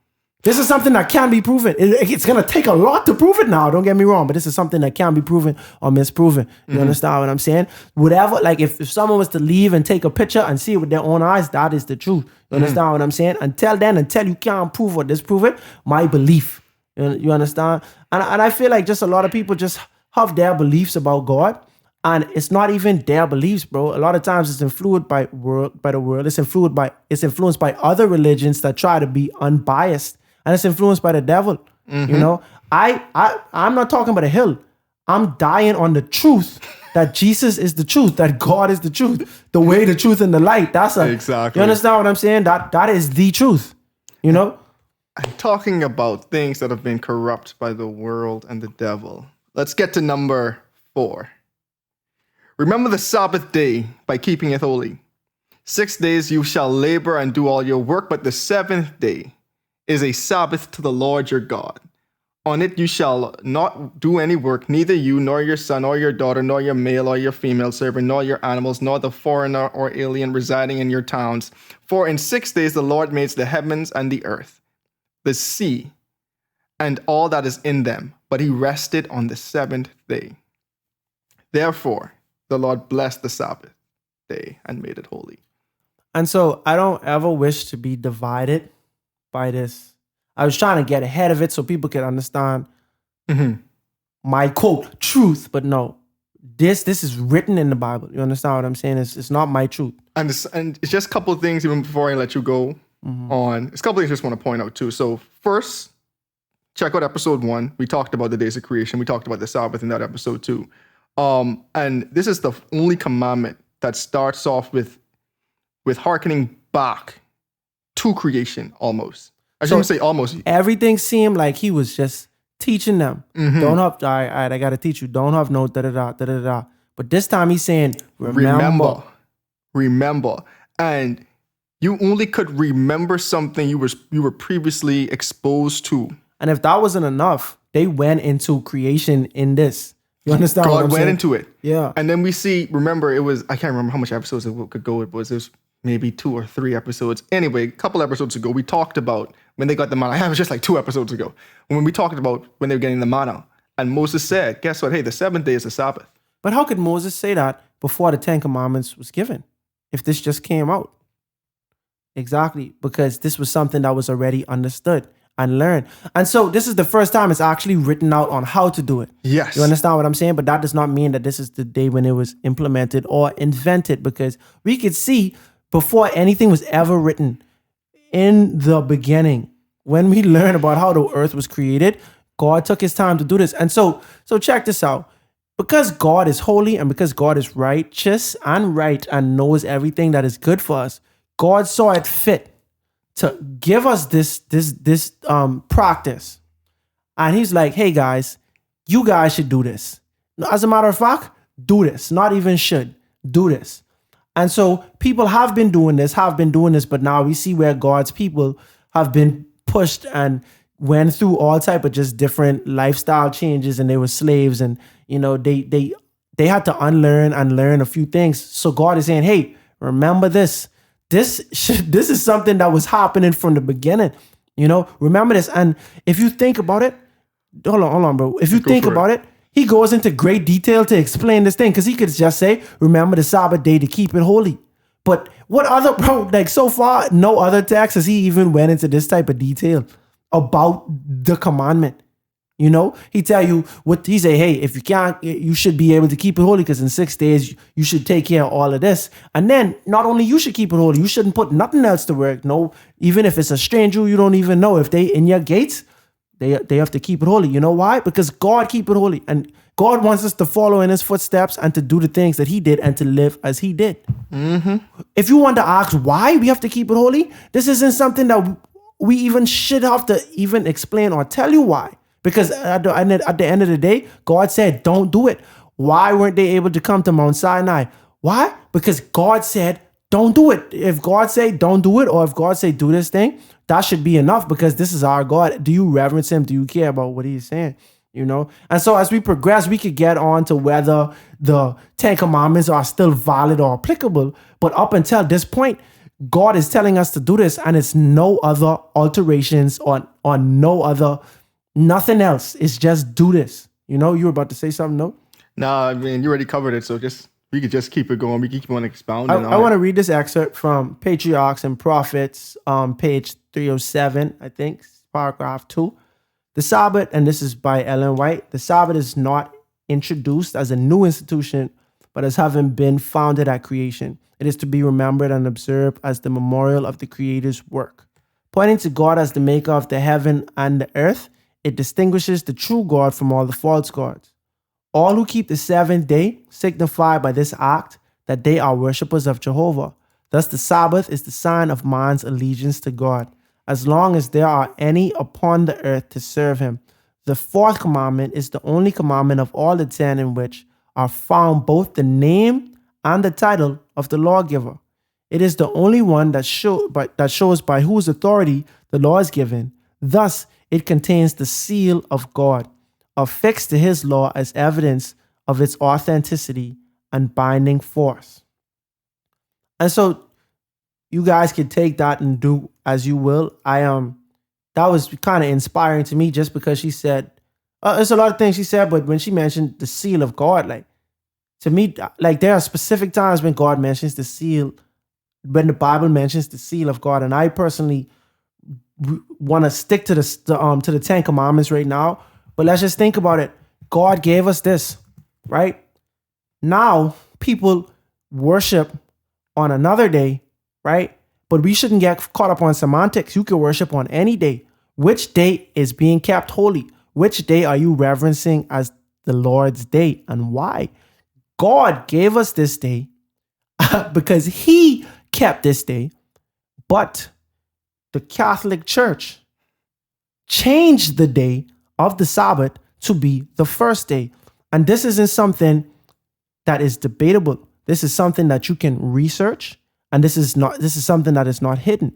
This is something that can be proven. It's gonna take a lot to prove it now. Don't get me wrong, but this is something that can be proven or misproven. You understand what I'm saying? Whatever, like if someone was to leave and take a picture and see it with their own eyes, that is the truth. You understand what I'm saying? Until you can't prove or disprove it, my belief. You understand? And I feel like just a lot of people just have their beliefs about God. And it's not even their beliefs, bro. A lot of times it's influenced by the world. It's influenced by other religions that try to be unbiased. And it's influenced by the devil. You know? I'm not talking about a hill. I'm dying on the truth that Jesus is the truth, that God is the truth, the way, the truth, and the light. Exactly. You understand what I'm saying? That is the truth. You know? I'm talking about things that have been corrupt by the world and the devil. Let's get to number 4. Remember the Sabbath day by keeping it holy. 6 days you shall labor and do all your work, but the 7th day is a Sabbath to the Lord your God. On it you shall not do any work, neither you, nor your son, or your daughter, nor your male or your female servant, nor your animals, nor the foreigner or alien residing in your towns. For in 6 days the Lord made the heavens and the earth, the sea, and all that is in them. But he rested on the seventh day. Therefore, the Lord blessed the Sabbath day and made it holy. And so I don't ever wish to be divided by this. I was trying to get ahead of it so people could understand my quote truth, but no, this is written in the Bible. You understand what I'm saying? It's not my truth. And it's just a couple of things even before I let you go on. It's a couple of things I just want to point out too. So first, check out episode 1. We talked about the days of creation. We talked about the Sabbath in that episode too. And this is the only commandment that starts off with hearkening back to creation almost. I shouldn't say almost. Everything seemed like he was just teaching them. Don't have, all right, I got to teach you. Don't have no da-da-da. But this time he's saying, remember. And you only could remember something you were previously exposed to. And if that wasn't enough, they went into creation in this. You understand what I'm saying? God went into it. Yeah. And then we see, remember, I can't remember how much episodes it could go. It was maybe 2 or 3 episodes. Anyway, a couple episodes ago, we talked about when they got the manna. It was just like 2 episodes ago. When we talked about when they were getting the manna. And Moses said, guess what? Hey, the 7th day is the Sabbath. But how could Moses say that before the 10 Commandments was given? If this just came out? Exactly. Because this was something that was already understood and learned. And so this is the first time it's actually written out on how to do it. Yes. You understand what I'm saying? But that does not mean that this is the day when it was implemented or invented, because we could see before anything was ever written in the beginning, when we learn about how the earth was created, God took his time to do this. And so check this out. Because God is holy and because God is righteous and right and knows everything that is good for us, God saw it fit to give us this practice. And he's like, hey guys, you guys should do this. As a matter of fact, do this. Not even should. Do this. And so people have been doing this, but now we see where God's people have been pushed and went through all type of just different lifestyle changes, and they were slaves, and they had to unlearn and learn a few things. So God is saying, hey, remember this. This is something that was happening from the beginning. Remember this. And if you think about it, hold on, bro. If you think about it, he goes into great detail to explain this thing, because he could just say, remember the Sabbath day to keep it holy. But what other, bro, like so far, no other text has he even went into this type of detail about the commandment. He tell you what he say, hey, if you can't, you should be able to keep it holy, because in 6 days you should take care of all of this. And then not only you should keep it holy, you shouldn't put nothing else to work. No, even if it's a stranger you don't even know, if they in your gates, they have to keep it holy. You know why? Because God keep it holy. And God wants us to follow in his footsteps and to do the things that he did and to live as he did. If you want to ask why we have to keep it holy, this isn't something that we even should have to even explain or tell you why. Because at the end of the day, God said, don't do it. Why weren't they able to come to Mount Sinai? Why? Because God said, don't do it. If God say don't do it, or if God say do this thing, that should be enough, because this is our God. Do you reverence him? Do you care about what he's saying? And so as we progress, we could get on to whether the 10 Commandments are still valid or applicable. But up until this point, God is telling us to do this, and it's no other alterations or no other, nothing else. It's just do this. You were about to say something, no? Nah, I mean, you already covered it, so we could just keep it going. We can keep on expounding on it. I want to read this excerpt from Patriarchs and Prophets, page 307, I think, paragraph 2. The Sabbath, and this is by Ellen White, the Sabbath is not introduced as a new institution, but as having been founded at creation. It is to be remembered and observed as the memorial of the Creator's work. Pointing to God as the maker of the heaven and the earth, it distinguishes the true God from all the false gods. All who keep the 7th day signify by this act that they are worshippers of Jehovah. Thus the Sabbath is the sign of man's allegiance to God, as long as there are any upon the earth to serve him. The 4th commandment is the only commandment of all the 10 in which are found both the name and the title of the lawgiver. It is the only one that shows by whose authority the law is given, Thus, it contains the seal of God, affixed to his law as evidence of its authenticity and binding force. And so you guys can take that and do as you will. That was kind of inspiring to me just because she said, there's a lot of things she said, but when she mentioned the seal of God, like, to me, like, there are specific times when God mentions the seal, when the Bible mentions the seal of God. And I personally want to stick to the 10 Commandments right now. But let's just think about it. God gave us this, right? Now people worship on another day, right? But we shouldn't get caught up on semantics. You can worship on any day. Which day is being kept holy? Which day are you reverencing as the Lord's day, and why? God gave us this day because he kept this day, but the Catholic Church changed the day of the Sabbath to be the first day. And this isn't something that is debatable. This is something that you can research, and this is something that is not hidden.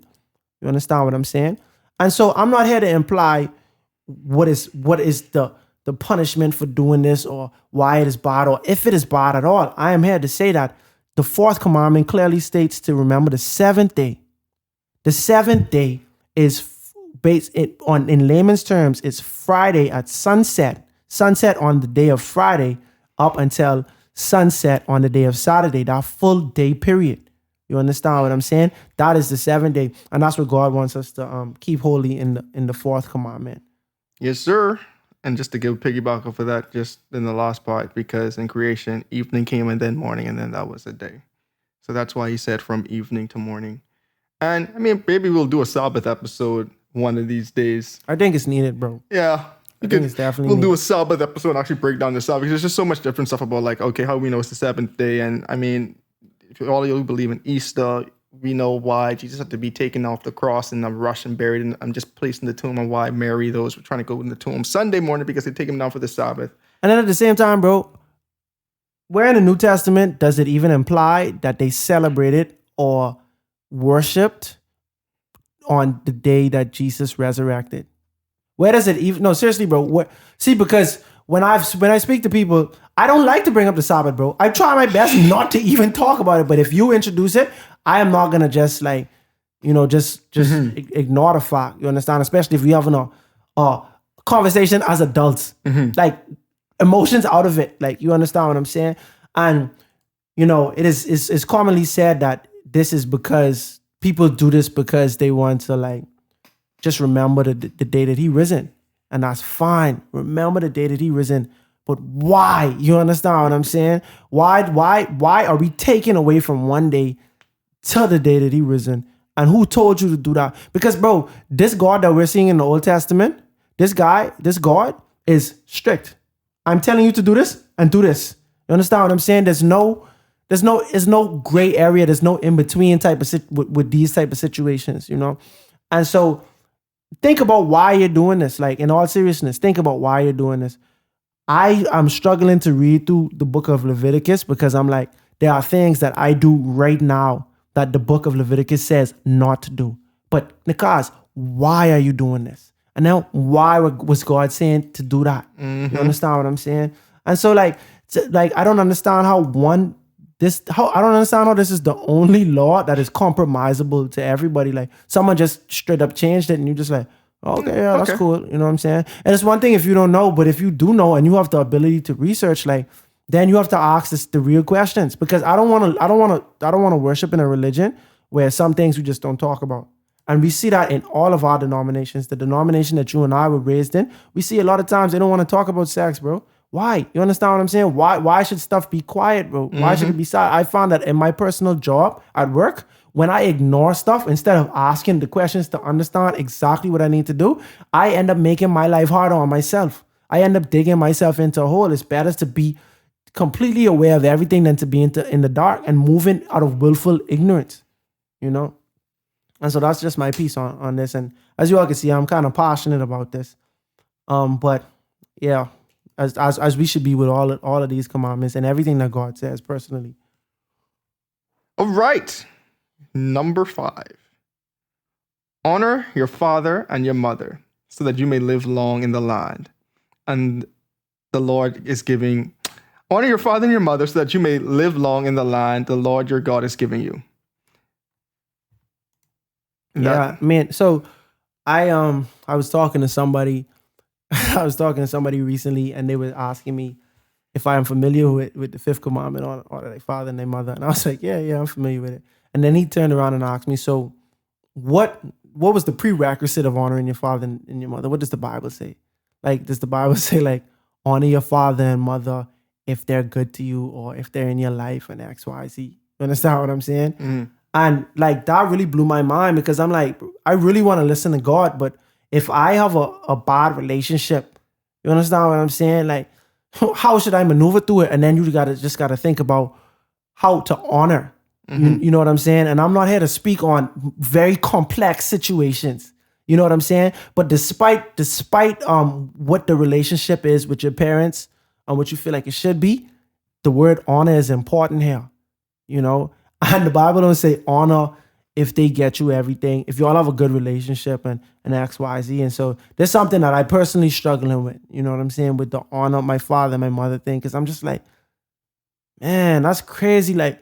You understand what I'm saying? And so I'm not here to imply what is the punishment for doing this, or why it is bad, or if it is bad at all. I am here to say that the fourth commandment clearly states to remember the seventh day. The seventh day is based in layman's terms, it's Friday at sunset on the day of Friday up until sunset on the day of Saturday, that full day period. You understand what I'm saying? That is the seventh day, and that's what God wants us to keep holy in the fourth commandment. Yes, sir. And just to give piggyback off of that, just in the last part, because in creation, evening came and then morning, and then that was the day. So that's why he said from evening to morning. And I mean, maybe we'll do a Sabbath episode one of these days. I think it's needed, bro. Yeah. I think it's definitely We'll do a Sabbath episode and actually break down the Sabbath. There's just so much different stuff about, like, okay, how we know it's the seventh day. And I mean, if all of you believe in Easter, we know why Jesus had to be taken off the cross and rushed and buried, and I'm just placed in the tomb, and why Mary, those were trying to go in the tomb Sunday morning because they take him down for the Sabbath. And then at the same time, bro, where in the New Testament does it even imply that they celebrated or worshipped on the day that Jesus resurrected? Where does it even? No, seriously, bro. See, because when I speak to people, I don't like to bring up the Sabbath, bro. I try my best not to even talk about it. But if you introduce it, I am not gonna just ignore the fact. You understand? Especially if we having a conversation as adults, like emotions out of it. Like, you understand what I'm saying? And it's commonly said that this is because people do this because they want to, like, just remember the day that he risen. And that's fine. Remember the day that he risen. But why? You understand what I'm saying? Why are we taking away from one day to the day that he risen? And who told you to do that? Because, bro, this God that we're seeing in the Old Testament, this God is strict. I'm telling you to do this and do this. You understand what I'm saying? There's no gray area. There's no in between type of with these type of situations, And so think about why you're doing this. Like, in all seriousness, think about why you're doing this. I am struggling to read through the book of Leviticus because I'm like, there are things that I do right now that the book of Leviticus says not to do. But Nakhaz, why are you doing this? And now, why was God saying to do that? You understand what I'm saying? And so, I don't understand how I don't understand how this is the only law that is compromisable to everybody. Like, someone just straight up changed it, and you just like, okay, yeah, that's cool. You know what I'm saying? And it's one thing if you don't know, but if you do know and you have the ability to research, like, then you have to ask the real questions. Because I don't want to worship in a religion where some things we just don't talk about. And we see that in all of our denominations. The denomination that you and I were raised in, we see a lot of times they don't want to talk about sex, bro. Why? You understand what I'm saying? Why should stuff be quiet, bro? Why should it be silent? I found that in my personal job at work, when I ignore stuff instead of asking the questions to understand exactly what I need to do, I end up making my life harder on myself. I end up digging myself into a hole. It's better to be completely aware of everything than to be in the dark and moving out of willful ignorance, And so that's just my piece on this. And as you all can see, I'm kind of passionate about this. But yeah, as we should be with all of these commandments and everything that God says personally. All right. Number 5. Honor your father and your mother. so that you may live long in the land. And the Lord is giving, honor your father and your mother so that you may live long in the land the Lord your God is giving you. Yeah, man. So I was talking to somebody recently, and they were asking me if I am familiar with the fifth commandment or their father and their mother. And I was like, yeah, I'm familiar with it. And then he turned around and asked me, so what was the prerequisite of honoring your father and your mother? What does the Bible say? Like, does the Bible say, like, honor your father and mother if they're good to you or if they're in your life and X, Y, Z? You understand what I'm saying? Mm-hmm. And like, that really blew my mind, because I'm like, I really want to listen to God, but if I have a bad relationship, you understand what I'm saying? Like, how should I maneuver through it? And then you just gotta think about how to honor. You know what I'm saying? And I'm not here to speak on very complex situations. You know what I'm saying? But despite what the relationship is with your parents and what you feel like it should be, the word honor is important here. You know? And the Bible don't say honor if they get you everything, if you all have a good relationship and X, Y, Z. And so there's something that I personally struggling with, you know what I'm saying, with the honor my father and my mother thing. Because I'm just like, man, that's crazy. Like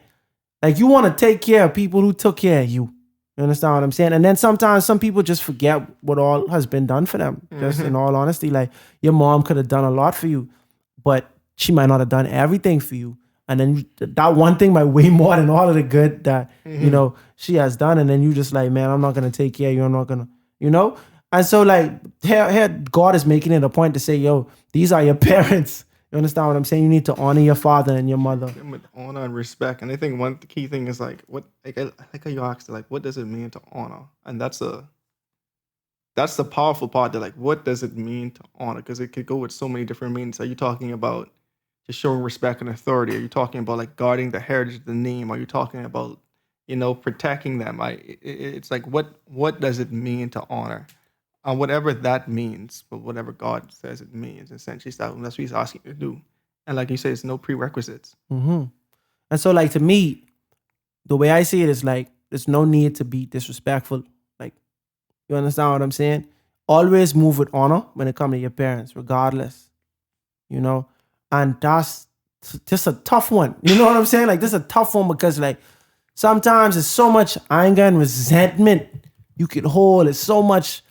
you want to take care of people who took care of you. You understand what I'm saying? And then sometimes some people just forget what all has been done for them. Just in all honesty, like, your mom could have done a lot for you, but she might not have done everything for you. And then that one thing might weigh more than all of the good that, you know, she has done. And then you just like, man, I'm not going to take care of you. I'm not going to, you know? And so like, here God is making it a point to say, yo, these are your parents. You understand what I'm saying? You need to honor your father and your mother. With honor and respect. And I think one key thing is like, what, like how you asked, like, what does it mean to honor? And that's the powerful part. That like, what does it mean to honor? Because it could go with so many different meanings. Are you talking about just showing respect and authority? Are you talking about like guarding the heritage of the name? Are you talking about, you know, protecting them? It's like, what does it mean to honor? Whatever that means, but whatever God says it means, essentially, that's what He's asking you to do. And like you say, it's no prerequisites. And so like, to me, the way I see it is like, there's no need to be disrespectful. Like, you understand what I'm saying? Always move with honor when it comes to your parents, regardless, you know? And that's just a tough one. You know what I'm saying? Like, this is a tough one because like, sometimes it's so much anger and resentment you can hold. It's so much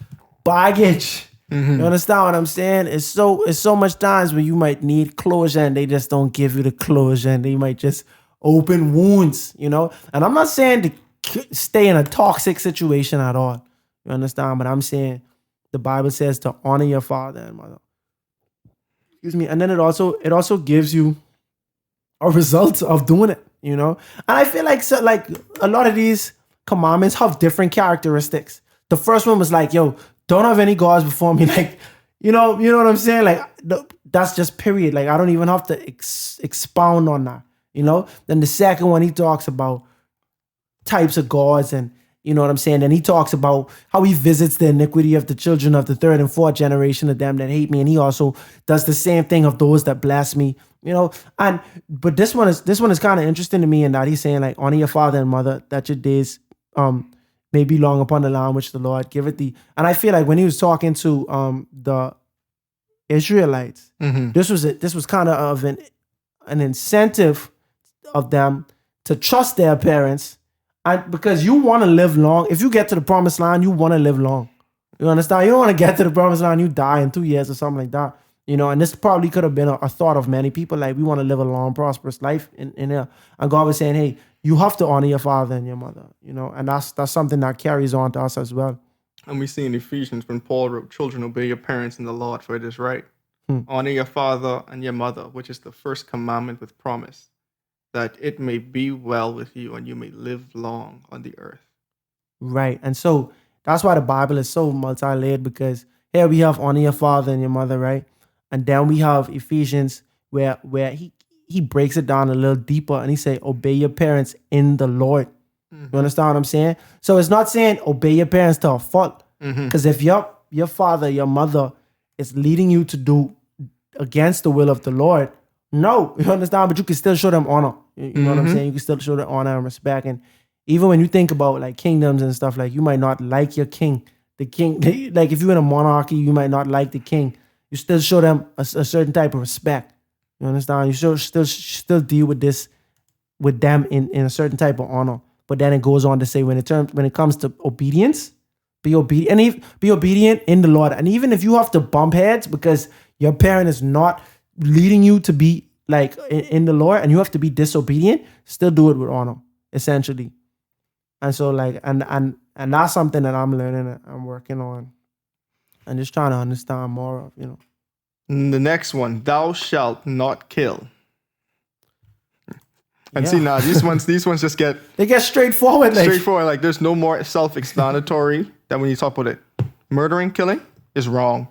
baggage. You understand what I'm saying? It's so much times where you might need closure and they just don't give you the closure, and they might just open wounds, you know? And I'm not saying to stay in a toxic situation at all. You understand? But I'm saying the Bible says to honor your father and mother. Excuse me. And then it also gives you a result of doing it, you know? And I feel like a lot of these commandments have different characteristics. The first one was like, yo, don't have any gods before me. Like, you know what I'm saying? Like, that's just period. Like, I don't even have to expound on that, you know? Then the second one, he talks about types of gods, and you know what I'm saying? Then he talks about how he visits the iniquity of the children of the third and fourth generation of them that hate me. And he also does the same thing of those that bless me, you know? But this one is kind of interesting to me, in that he's saying like, honor your father and mother, that your days, may be long upon the land which the Lord giveth thee. And I feel like when he was talking to the Israelites, this was kind of an incentive of them to trust their parents, and because you want to live long. If you get to the promised land, you want to live long. You understand? You don't want to get to the promised land, you die in 2 years or something like that. You know, and this probably could have been a thought of many people. Like, we want to live a long, prosperous life in there. And God was saying, hey, you have to honor your father and your mother, you know, and that's something that carries on to us as well. And we see in Ephesians when Paul wrote, children, obey your parents in the Lord, for it is right. Honor your father and your mother, which is the first commandment with promise, that it may be well with you and you may live long on the earth. Right. And so that's why the Bible is so multi-layered, because here we have honor your father and your mother, right? And then we have Ephesians where he breaks it down a little deeper, and he say, obey your parents in the Lord. You understand what I'm saying? So it's not saying obey your parents to a fault. Because if your father, your mother is leading you to do against the will of the Lord, no, you understand? But you can still show them honor. You know what I'm saying? You can still show them honor and respect. And even when you think about like kingdoms and stuff, like, you might not like your king the king, like if you're in a monarchy, you might not like the king. You still show them a certain type of respect. You understand? You still deal with them in a certain type of honor. But then it goes on to say when it comes to obedience, be obedient, and be obedient in the Lord. And even if you have to bump heads because your parent is not leading you to be like in the Lord, and you have to be disobedient, still do it with honor, essentially. And so like and that's something that I'm learning and I'm working on. And just trying to understand more of, you know. The next one, thou shalt not kill. And Yeah. see now, these ones just get They get straightforward. Like, straightforward. Like there's no more self-explanatory than when you talk about it. Murdering, killing is wrong.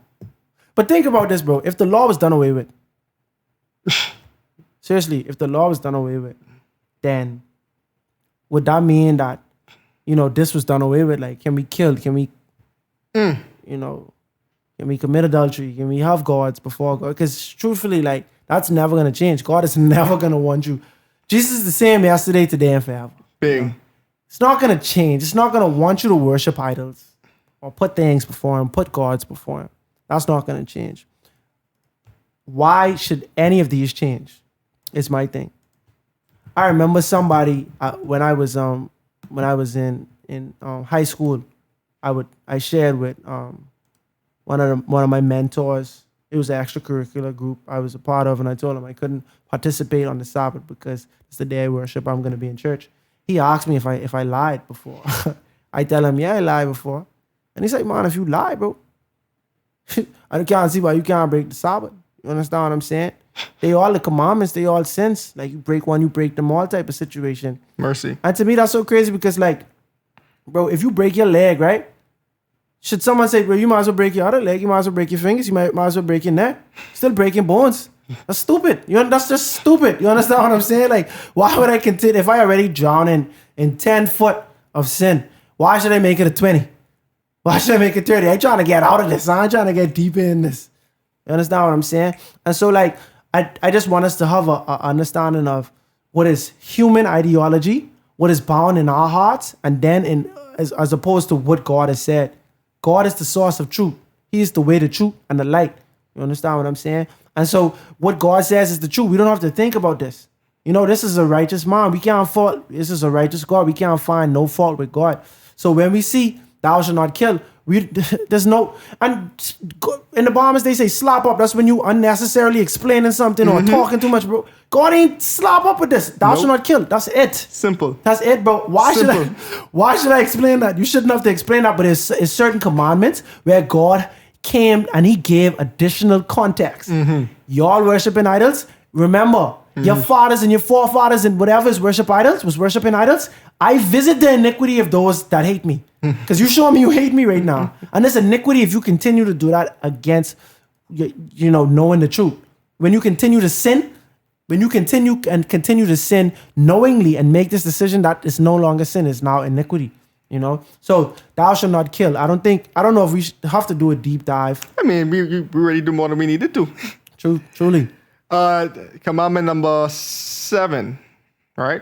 But think about this, bro. If the law was done away with, seriously, if the law was done away with, then would that mean that, you know, this was done away with? Like, can we kill? Can we, you know, can we commit adultery? Can we have gods before God? Because truthfully, like, that's never going to change. God is never going to want you. Jesus is the same yesterday, today, and forever. Big. You know? It's not going to change. It's not going to want you to worship idols or put things before him, put gods before him. That's not going to change. Why should any of these change? It's my thing. I remember somebody when I was in high school, I shared with one of my mentors. It was an extracurricular group I was a part of, and I told him I couldn't participate on the Sabbath because it's the day I worship. I'm going to be in church. He asked me if I lied before. I tell him, yeah, I lied before. And he's like, man, if you lie, bro, I can't see why you can't break the Sabbath. You understand what I'm saying? They all the commandments, they all sins. Like you break one, you break them all type of situation. Mercy. And to me, that's so crazy because like, bro, if you break your leg, right? Should someone say, bro, you might as well break your other leg, you might as well break your fingers, you might as well break your neck. Still breaking bones. That's stupid. That's just stupid. You understand what I'm saying? Like, why would I continue? If I already drown in 10 foot of sin, why should I make it a 20? Why should I make it 30? I ain't trying to get out of this. I ain't trying to get deeper in this. You understand what I'm saying? And so like, I just want us to have a understanding of what is human ideology, what is bound in our hearts, and then as opposed to what God has said. God is the source of truth. He is the way, the truth, and the light. You understand what I'm saying? And so what God says is the truth. We don't have to think about this. You know, this is a righteous man. We can't fault. This is a righteous God. We can't find no fault with God. So when we see thou shalt not kill, there's no, and in the Bahamas they say slap up. That's when you unnecessarily explaining something or talking too much, bro. God ain't slap up with this. Thou shalt not kill. That's it. Simple. That's it, bro. Why should I explain that? You shouldn't have to explain that, but it's certain commandments where God came and he gave additional context. Y'all worshiping idols. Remember, your fathers and your forefathers and whatever is worshiping idols. I visit the iniquity of those that hate me. Because you showing me you hate me right now. And it's iniquity if you continue to do that against, knowing the truth. When you continue to sin, continue to sin knowingly and make this decision that it's no longer sin, it's now iniquity. You know? So, thou shalt not kill. I don't know if we have to do a deep dive. I mean, we already do more than we needed to. Truly. Commandment number 7, right?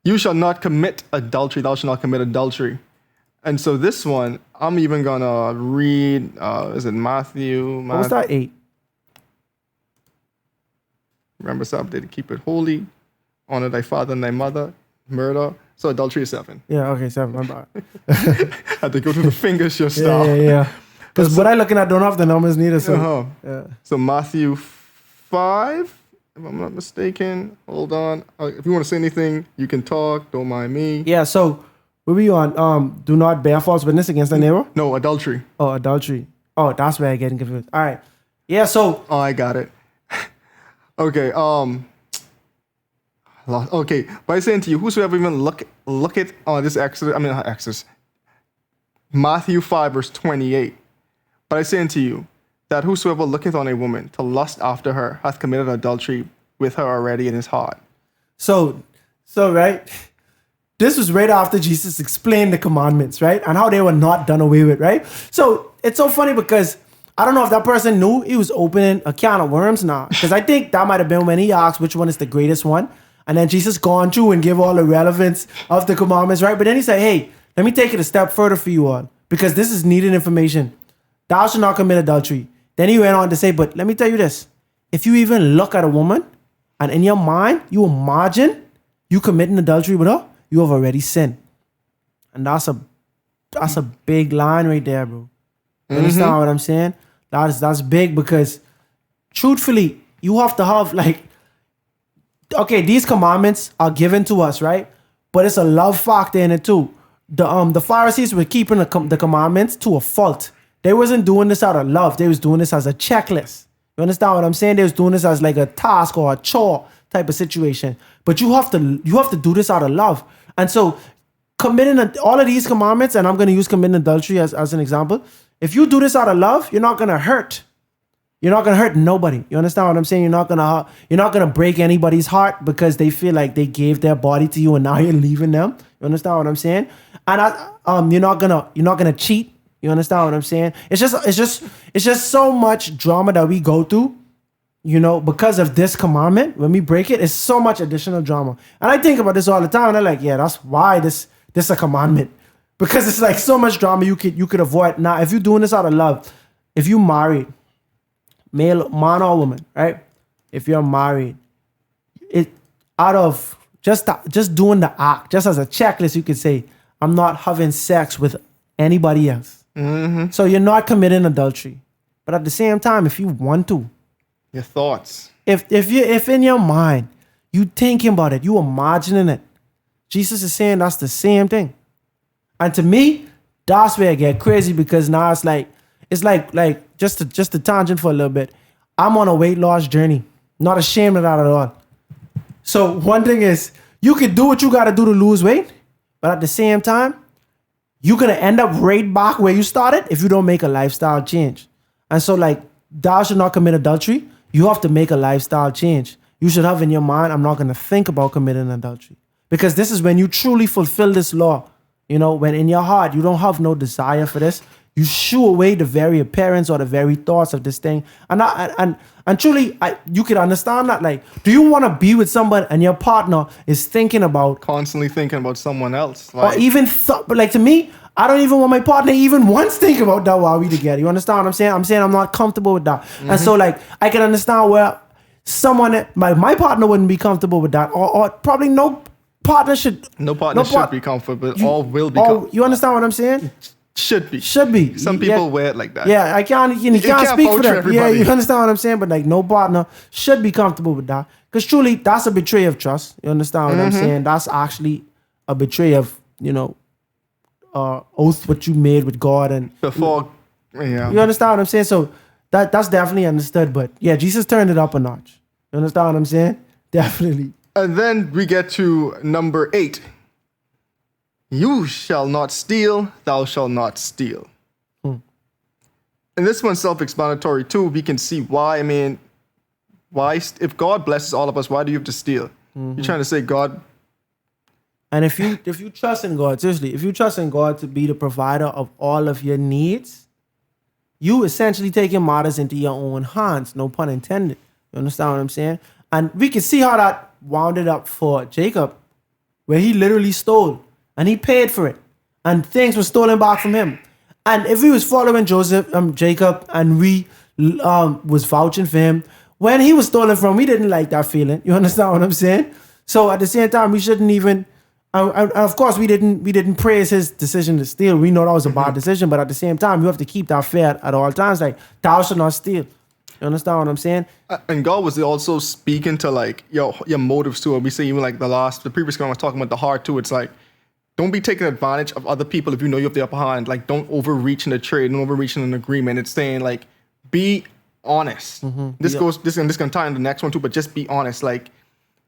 You shall not commit adultery. Thou shalt not commit adultery. And so this one, I'm even going to read, is it Matthew? What's that 8? Remember Sabbath to keep it holy. Honor thy father and thy mother. Murder. So adultery is 7. Yeah, okay, 7. My bad. Had to go through the fingers just now. Yeah. Because what I looking at don't have the numbers neither. So, So Matthew 5, if I'm not mistaken. Hold on. If you want to say anything, you can talk. Don't mind me. Yeah, so where we on? Do not bear false witness against thy neighbor? No, adultery. Oh, adultery. Oh, that's where I'm getting confused. All right. Yeah, so. Oh, I got it. Okay. Okay. By saying to you, whosoever even look at this Exodus. Matthew 5 verse 28. But I say unto you, that whosoever looketh on a woman to lust after her hath committed adultery with her already in his heart. So right, this was right after Jesus explained the commandments, right? And how they were not done away with, right? So it's so funny because I don't know if that person knew he was opening a can of worms now. Because I think that might have been when he asked which one is the greatest one. And then Jesus gone through and give all the relevance of the commandments, right? But then he said, hey, Let me take it a step further for you all, because this is needed information. Thou shalt not commit adultery. Then he went on to say, but let me tell you this. If you even look at a woman and in your mind, you imagine you committing adultery with her, you have already sinned. And that's a big line right there, bro. You understand what I'm saying? That's big, because truthfully, you have to have okay, these commandments are given to us, right? But it's a love factor in it too. The Pharisees were keeping the commandments to a fault. They wasn't doing this out of love. They was doing this as a checklist. You understand what I'm saying? They was doing this as like a task or a chore type of situation. But you have to do this out of love. And so committing all of these commandments, and I'm going to use committing adultery as an example. If you do this out of love, you're not going to hurt. You're not going to hurt nobody. You understand what I'm saying? You're not going to break anybody's heart because they feel like they gave their body to you and now you're leaving them. You understand what I'm saying? And you're not going to cheat. You understand what I'm saying? It's just so much drama that we go through, because of this commandment. When we break it, it's so much additional drama. And I think about this all the time, and I'm like, yeah, that's why this is a commandment. Because it's like so much drama you could avoid. Now, if you're doing this out of love, if you married, man or woman, right? If you're married, it out of just doing the act, just as a checklist, you could say, I'm not having sex with anybody else. So you're not committing adultery. But at the same time, if you want to, your thoughts. If in your mind you thinking about it, you imagining it, Jesus is saying that's the same thing. And to me, that's where I get crazy, because now it's like just a tangent for a little bit. I'm on a weight loss journey. Not ashamed of that at all. So one thing is, you can do what you got to do to lose weight, but at the same time, you're going to end up right back where you started if you don't make a lifestyle change. And so thou should not commit adultery. You have to make a lifestyle change. You should have in your mind, I'm not going to think about committing adultery. Because this is when you truly fulfill this law. When in your heart, you don't have no desire for this. You shoo away the very appearance or the very thoughts of this thing. And truly, you could understand that. Do you want to be with someone and your partner is constantly thinking about someone else? Or even but to me, I don't even want my partner even once think about that while we together. You understand what I'm saying? I'm saying I'm not comfortable with that. And so I can understand where someone, my partner wouldn't be comfortable with that. Or probably no partner should be comfortable. All will be comfortable. You understand what I'm saying? Should be. Some people wear it like that. Yeah, you can't speak for them. Yeah, you understand what I'm saying? But no partner should be comfortable with that. Because truly, that's a betrayal of trust. You understand what I'm saying? That's actually a betrayal of, oath what you made with God. And before, yeah. You understand what I'm saying? So that's definitely understood. But yeah, Jesus turned it up a notch. You understand what I'm saying? Definitely. And then we get to number 8. You shall not steal, thou shalt not steal. And this one's self-explanatory too. We can see why. Why, if God blesses all of us, why do you have to steal? You're trying to say God. And if you trust in God, seriously, if you trust in God to be the provider of all of your needs, you essentially taking matters into your own hands, no pun intended. You understand what I'm saying? And we can see how that wound it up for Jacob, where he literally stole. And he paid for it. And things were stolen back from him. And if we was following Jacob, and we was vouching for him, when he was stolen from, we didn't like that feeling. You understand what I'm saying? So at the same time, we shouldn't even, of course, we didn't praise his decision to steal. We know that was a bad decision, but at the same time, you have to keep that fair at all times. Thou shalt not steal. You understand what I'm saying? And God was also speaking to your motives too. We see even the previous one was talking about the heart too. It's don't be taking advantage of other people if you know you have the upper hand. Don't overreach in a trade, don't overreach in an agreement. It's saying be honest. This can tie in the next one too, but just be honest.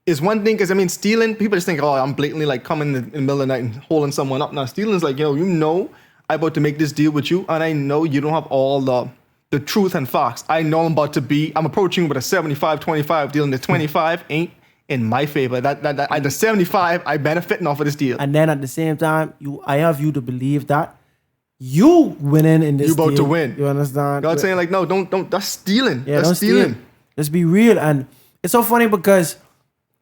Is one thing, because stealing, people just think, oh, I'm blatantly coming in the middle of the night and holding someone up. Now stealing is I'm about to make this deal with you, and I know you don't have all the truth and facts. I know I'm approaching you with a 75-25 deal, and the 25 ain't in my favor. That the 75, I benefiting off of this deal. And then at the same time, I have you to believe that you winning in this deal. You about to win. You understand? God's saying don't, that's stealing. Yeah, that's stealing. Let's be real. And it's so funny because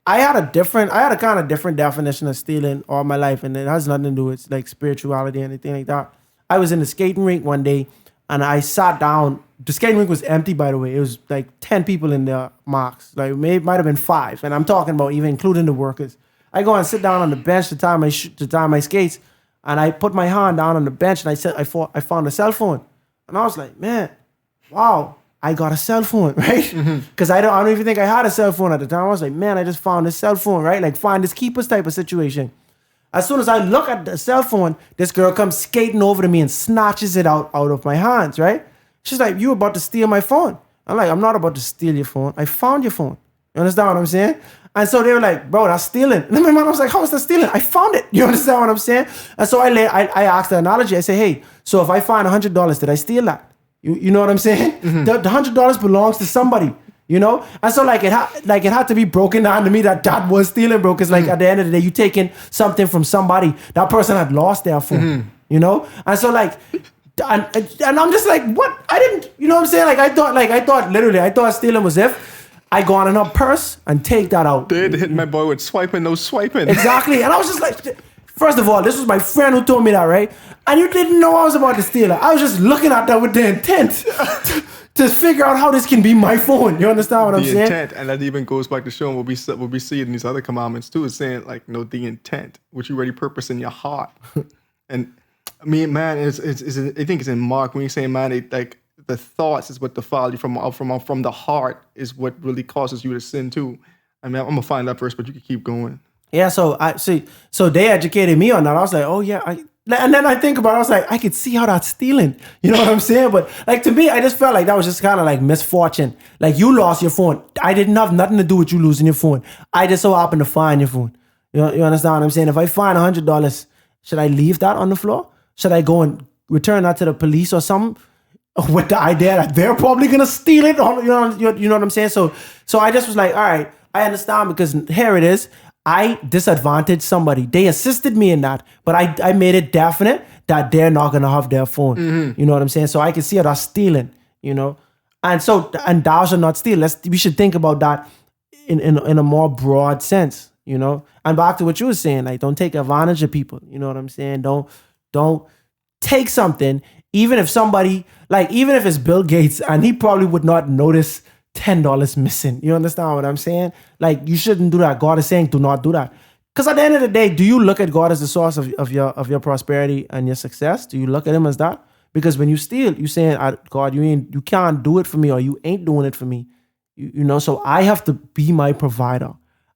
I had a kind of different definition of stealing all my life, and it has nothing to do with like spirituality or anything like that. I was in the skating rink one day, and I sat down. The skating rink was empty, by the way. It was like 10 people in there, max. Like might have been 5, and I'm talking about even including the workers. I go and sit down on the bench to tie my skates, and I put my hand down on the bench, and I found a cell phone, and I was like, man, wow. I got a cell phone, right? Because I don't even think I had a cell phone at the time. I was like, man, I just found this cell phone, right? Like find this keepers type of situation. As soon as I look at the cell phone, this girl comes skating over to me and snatches it out of my hands, right? She's like, you about to steal my phone. I'm like, I'm not about to steal your phone. I found your phone. You understand what I'm saying? And so they were like, bro, that's stealing. And then my mom was like, how is that stealing? I found it. You understand what I'm saying? And so I asked the analogy. I say, hey, so if I find $100, did I steal that? You know what I'm saying? The $100 belongs to somebody, you know? And so like it had to be broken down to me that was stealing, bro. Because like at the end of the day, you taking something from somebody. That person had lost their phone, you know? And so like, and I'm just like, what? I didn't, you know what I'm saying? Like I thought stealing was if I go on her purse and take that out. They had to hit my boy with swiping, no swiping. Exactly. And I was just like, first of all, this was my friend who told me that, right? And you didn't know I was about to steal it. I was just looking at that with the intent to figure out how this can be my phone. You understand what I'm saying? The intent, and that even goes back to showing what we see in these other commandments too, is saying like, the intent, which you already purpose in your heart. And I mean, man, I think it's in Mark when you say, man, like the thoughts is what defile you from the heart is what really causes you to sin too. I mean, I'm gonna find that verse, but you can keep going. Yeah, so so they educated me on that. I was like, oh yeah, and then I think about it, I was like, I could see how that's stealing. You know what I'm saying? But like to me, I just felt like that was just kind of like misfortune. Like you lost your phone. I didn't have nothing to do with you losing your phone. I just so happened to find your phone. You understand what I'm saying? If I find $100, should I leave that on the floor? Should I go and return that to the police or something? With the idea that they're probably gonna steal it, or, you know what I'm saying? So I just was like, all right, I understand because here it is. I disadvantaged somebody. They assisted me in that, but I made it definite that they're not gonna have their phone. You know what I'm saying? So I can see it as stealing, you know? And thou shalt not steal. We should think about that in a more broad sense, you know? And back to what you were saying, like don't take advantage of people. You know what I'm saying? Don't take something, even if it's Bill Gates and he probably would not notice $10 missing. You understand what I'm saying? Like you shouldn't do that. God is saying do not do that. Because at the end of the day, do you look at God as the source of your prosperity and your success? Do you look at him as that? Because when you steal, you're saying, God, you can't do it for me, or you ain't doing it for me. You know, so I have to be my provider.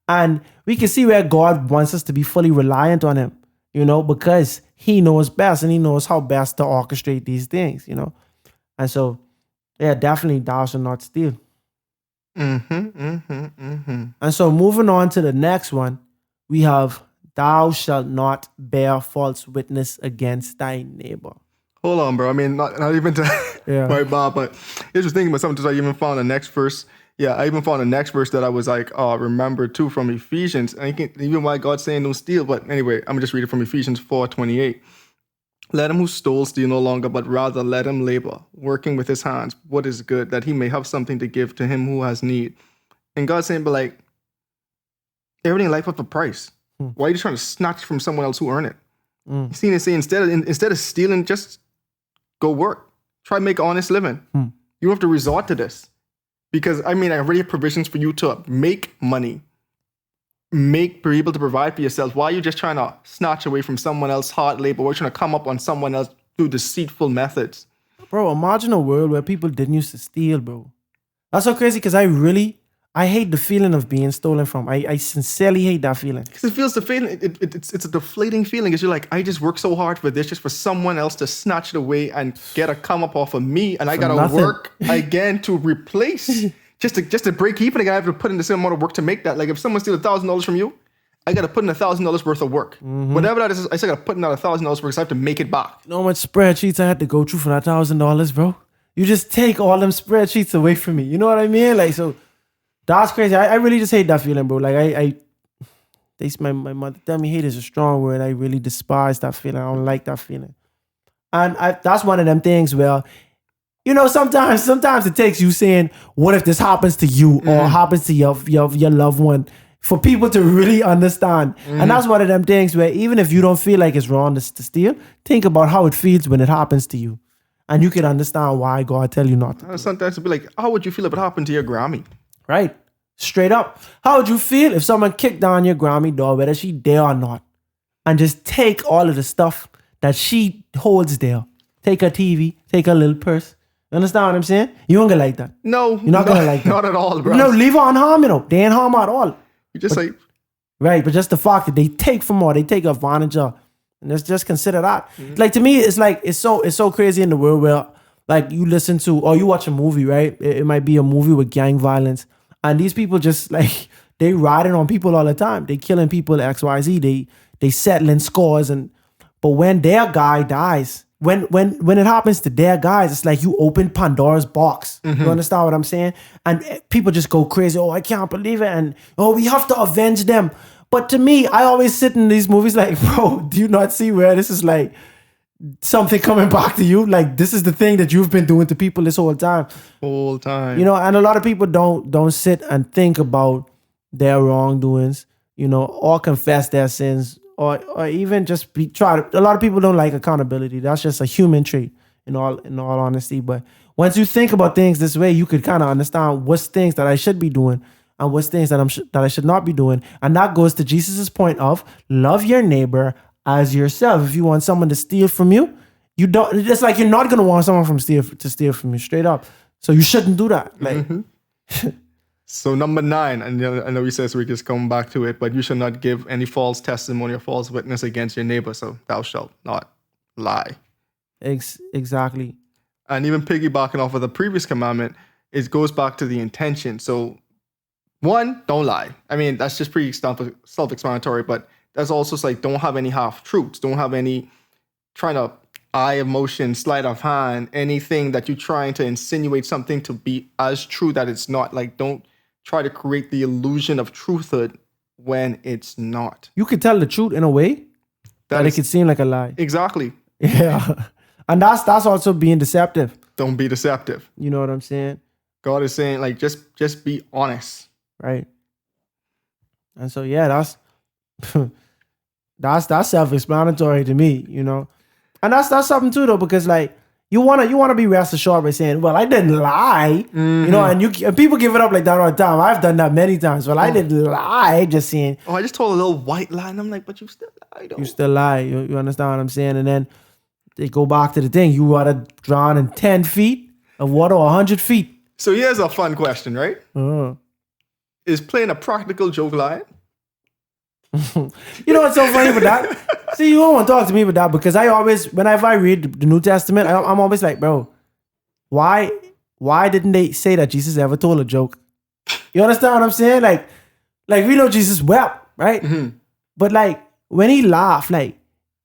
And we can see where God wants us to be fully reliant on him, you know, because he knows best and he knows how best to orchestrate these things, you know. And so, yeah, definitely thou shalt not steal. And so moving on to the next one, we have thou shalt not bear false witness against thy neighbor. Hold on, bro. I mean, not even to my Bob, but I was just thinking about something. I even found the next verse. Yeah, I even found the next verse that I was like, remembered too from Ephesians. And even why God's saying don't steal. But anyway, I'm gonna just read it from Ephesians 4:28. Let him who stole steal no longer, but rather let him labor, working with his hands what is good, that he may have something to give to him who has need. And God's saying, but like, everything in life has a price. Why are you just trying to snatch from someone else who earned it? You see, they say instead of stealing, just go work. Try to make an honest living. You have to resort to this. Because, I mean, I already have provisions for you to make money. Be able to provide for yourself. Why are you just trying to snatch away from someone else's hard labor? Why are you trying to come up on someone else through deceitful methods? Bro, imagine a world where people didn't used to steal, bro. That's so crazy because I hate the feeling of being stolen from. I sincerely hate that feeling. Because it feels the feeling, it's a deflating feeling. Because you're like, I just worked so hard for this, just for someone else to snatch it away and get a come up off of me. And I got to work again to replace, just to break even. I have to put in the same amount of work to make that. Like if someone steals $1,000 from you, I got to put in $1,000 worth of work. Whatever that is, I still got to put in that $1,000 worth because I have to make it back. You know how much spreadsheets I had to go through for that $1,000, bro? You just take all them spreadsheets away from me. You know what I mean? Like, so that's crazy. I really just hate that feeling, bro. Like my mother tell me hate is a strong word. I really despise that feeling. I don't like that feeling. And that's one of them things where, you know, sometimes it takes you saying, what if this happens to you or happens to your loved one? for people to really understand. And that's one of them things where even if you don't feel like it's wrong to steal, think about how it feels when it happens to you. And you can understand why God tell you not to. Sometimes it'll be like, how would you feel if it happened to your Grammy? Right. Straight up. How would you feel if someone kicked down your Grammy door, whether she there or not, and just take all of the stuff that she holds there? Take her TV, take her little purse. You understand what I'm saying? You ain't gonna like that. No. You're not gonna like that. Not at all, bro. No, leave her unharmed, They ain't harm her at all. You just like... Right, but just the fact that they take from her, they take advantage of her. And let's just consider that. Like, to me, it's like, it's so crazy in the world where, like, you listen to, or you watch a movie, right? It might be a movie with gang violence. And these people just, like, they riding on people all the time. They killing people, XYZ. They settling scores. But when their guy dies, when it happens to their guys, it's like you open Pandora's box. You understand what I'm saying? And people just go crazy. Oh, I can't believe it. And, oh, we have to avenge them. But to me, I always sit in these movies like, bro, do you not see where this is like something coming back to you? Like, this is the thing that you've been doing to people this whole time. Whole time. You know, and a lot of people don't sit and think about their wrongdoings, you know, or confess their sins, or even just a lot of people don't like accountability. That's just a human trait in all honesty. But once you think about things this way, you could kind of understand what's things that I should be doing and what's things that I should not be doing. And that goes to Jesus's point of love your neighbor as yourself. If you want someone to steal from you, you don't. It's like you're not gonna want someone to steal from you straight up. So you shouldn't do that. Like. So number 9, and I know he says we just come back to it, but you should not give any false testimony or false witness against your neighbor. So thou shalt not lie. Exactly. And even piggybacking off of the previous commandment, it goes back to the intention. So 1, don't lie. I mean, that's just pretty self-explanatory, but that's also like, don't have any half-truths. Don't have any trying to eye emotion, sleight of hand, anything that you're trying to insinuate something to be as true that it's not. Like, don't try to create the illusion of truthhood when it's not. You could tell the truth in a way that it could seem like a lie. Exactly. Yeah. And that's also being deceptive. Don't be deceptive. You know what I'm saying? God is saying, like, just be honest. Right. And so, yeah, that's self-explanatory to me, you know. And that's something too, though, because like you wanna be rest assured by saying, "Well, I didn't lie," you know, and people give it up like that all the time. I've done that many times. Well, I didn't lie, just saying. Oh, I just told a little white lie, and I'm like, but you still lie, though. You still lie. You understand what I'm saying? And then they go back to the thing. You rather drown in 10 feet of water or 100 feet. So here's a fun question, right? Is playing a practical joke lying? You know what's so funny with that? See, you don't want to talk to me about that because I always, whenever I read the New Testament, I'm always like, bro, why didn't they say that Jesus ever told a joke? You understand what I'm saying? Like we know Jesus wept, right? But like when he laughed, like,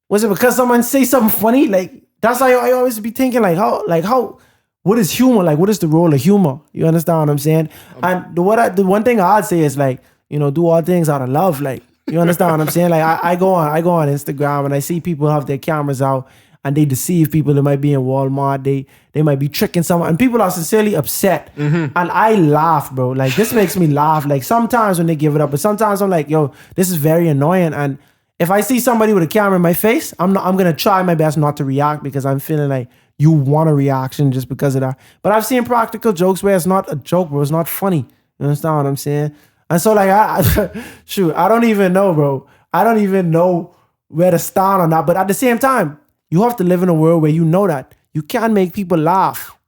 was it because someone say something funny? Like that's how I always be thinking, how what is humor? Like what is the role of humor? You understand what I'm saying? And the one thing I'd say is like, you know, do all things out of love, like. You understand what I'm saying? Like I go on Instagram and I see people have their cameras out and they deceive people that might be in Walmart. They might be tricking someone and people are sincerely upset. And I laugh, bro. Like this makes me laugh. Like sometimes when they give it up, but sometimes I'm like, yo, this is very annoying. And if I see somebody with a camera in my face, I'm gonna try my best not to react because I'm feeling like you want a reaction just because of that. But I've seen practical jokes where it's not a joke, bro. It's not funny. You understand what I'm saying? And so like, I don't even know, bro. I don't even know where to stand on that. But at the same time, you have to live in a world where you know that you can't make people laugh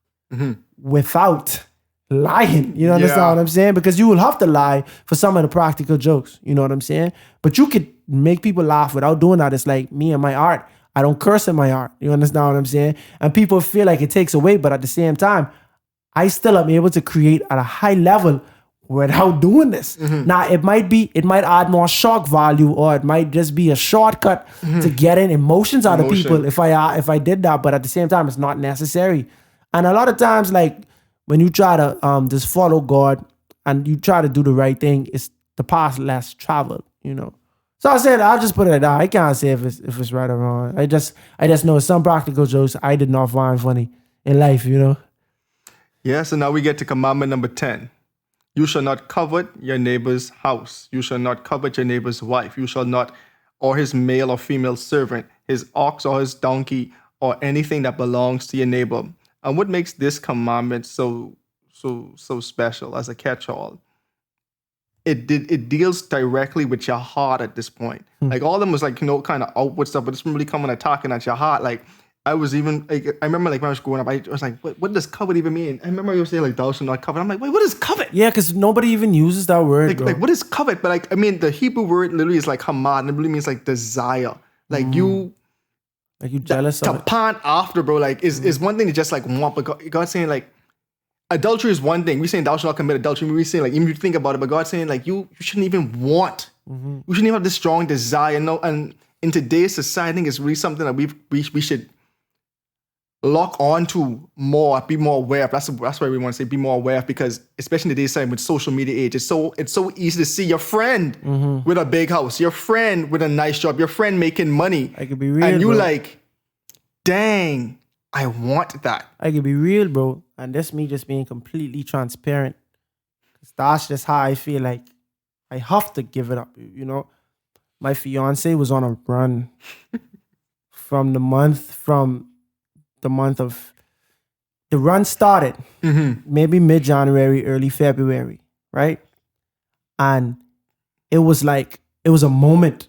without lying. You understand what I'm saying? Because you will have to lie for some of the practical jokes. You know what I'm saying? But you could make people laugh without doing that. It's like me and my art. I don't curse in my art. You understand what I'm saying? And people feel like it takes away. But at the same time, I still am able to create at a high level without doing this. Now it might add more shock value or it might just be a shortcut to getting emotions out of people if I did that, but at the same time it's not necessary. And a lot of times like when you try to just follow God and you try to do the right thing, it's the path less traveled, you know. So I said I'll just put it out. I can't say if it's right or wrong. I just know some practical jokes I did not find funny in life, you know. Yeah, so now we get to commandment number 10. You shall not covet your neighbor's house. You shall not covet your neighbor's wife. You shall not, or his male or female servant, his ox or his donkey, or anything that belongs to your neighbor. And what makes this commandment so special as a catch-all? It deals directly with your heart at this point. Like all of them was like, kind of outward stuff, but it's really coming attacking at your heart. Like I was even like, I remember like when I was growing up, I was like, what does covet even mean? I remember you were saying like thou shalt not covet. I'm like, wait, what is covet? Yeah, because nobody even uses that word. Like what is covet? But like, I mean, the Hebrew word literally is like hamad, and it really means like desire. Like you jealous of to pant after, bro. Like is one thing to just like want, but God's saying like, adultery is one thing. We're saying thou shalt not commit adultery. We're saying like, even if you think about it, but God's saying like you shouldn't even want. You shouldn't even have this strong desire. No, and in today's society, I think it's really something that we should lock on to more, be more aware of. That's why we want to say be more aware of, because especially in today's time with social media age, it's so easy to see your friend with a big house, your friend with a nice job, your friend making money. I could be real, and you bro. like, dang, I want that. I could be real, bro. And that's me just being completely transparent. Because that's just how I feel like I have to give it up. My fiance was on a run from the run started maybe mid-January, early February, right? And it was a moment.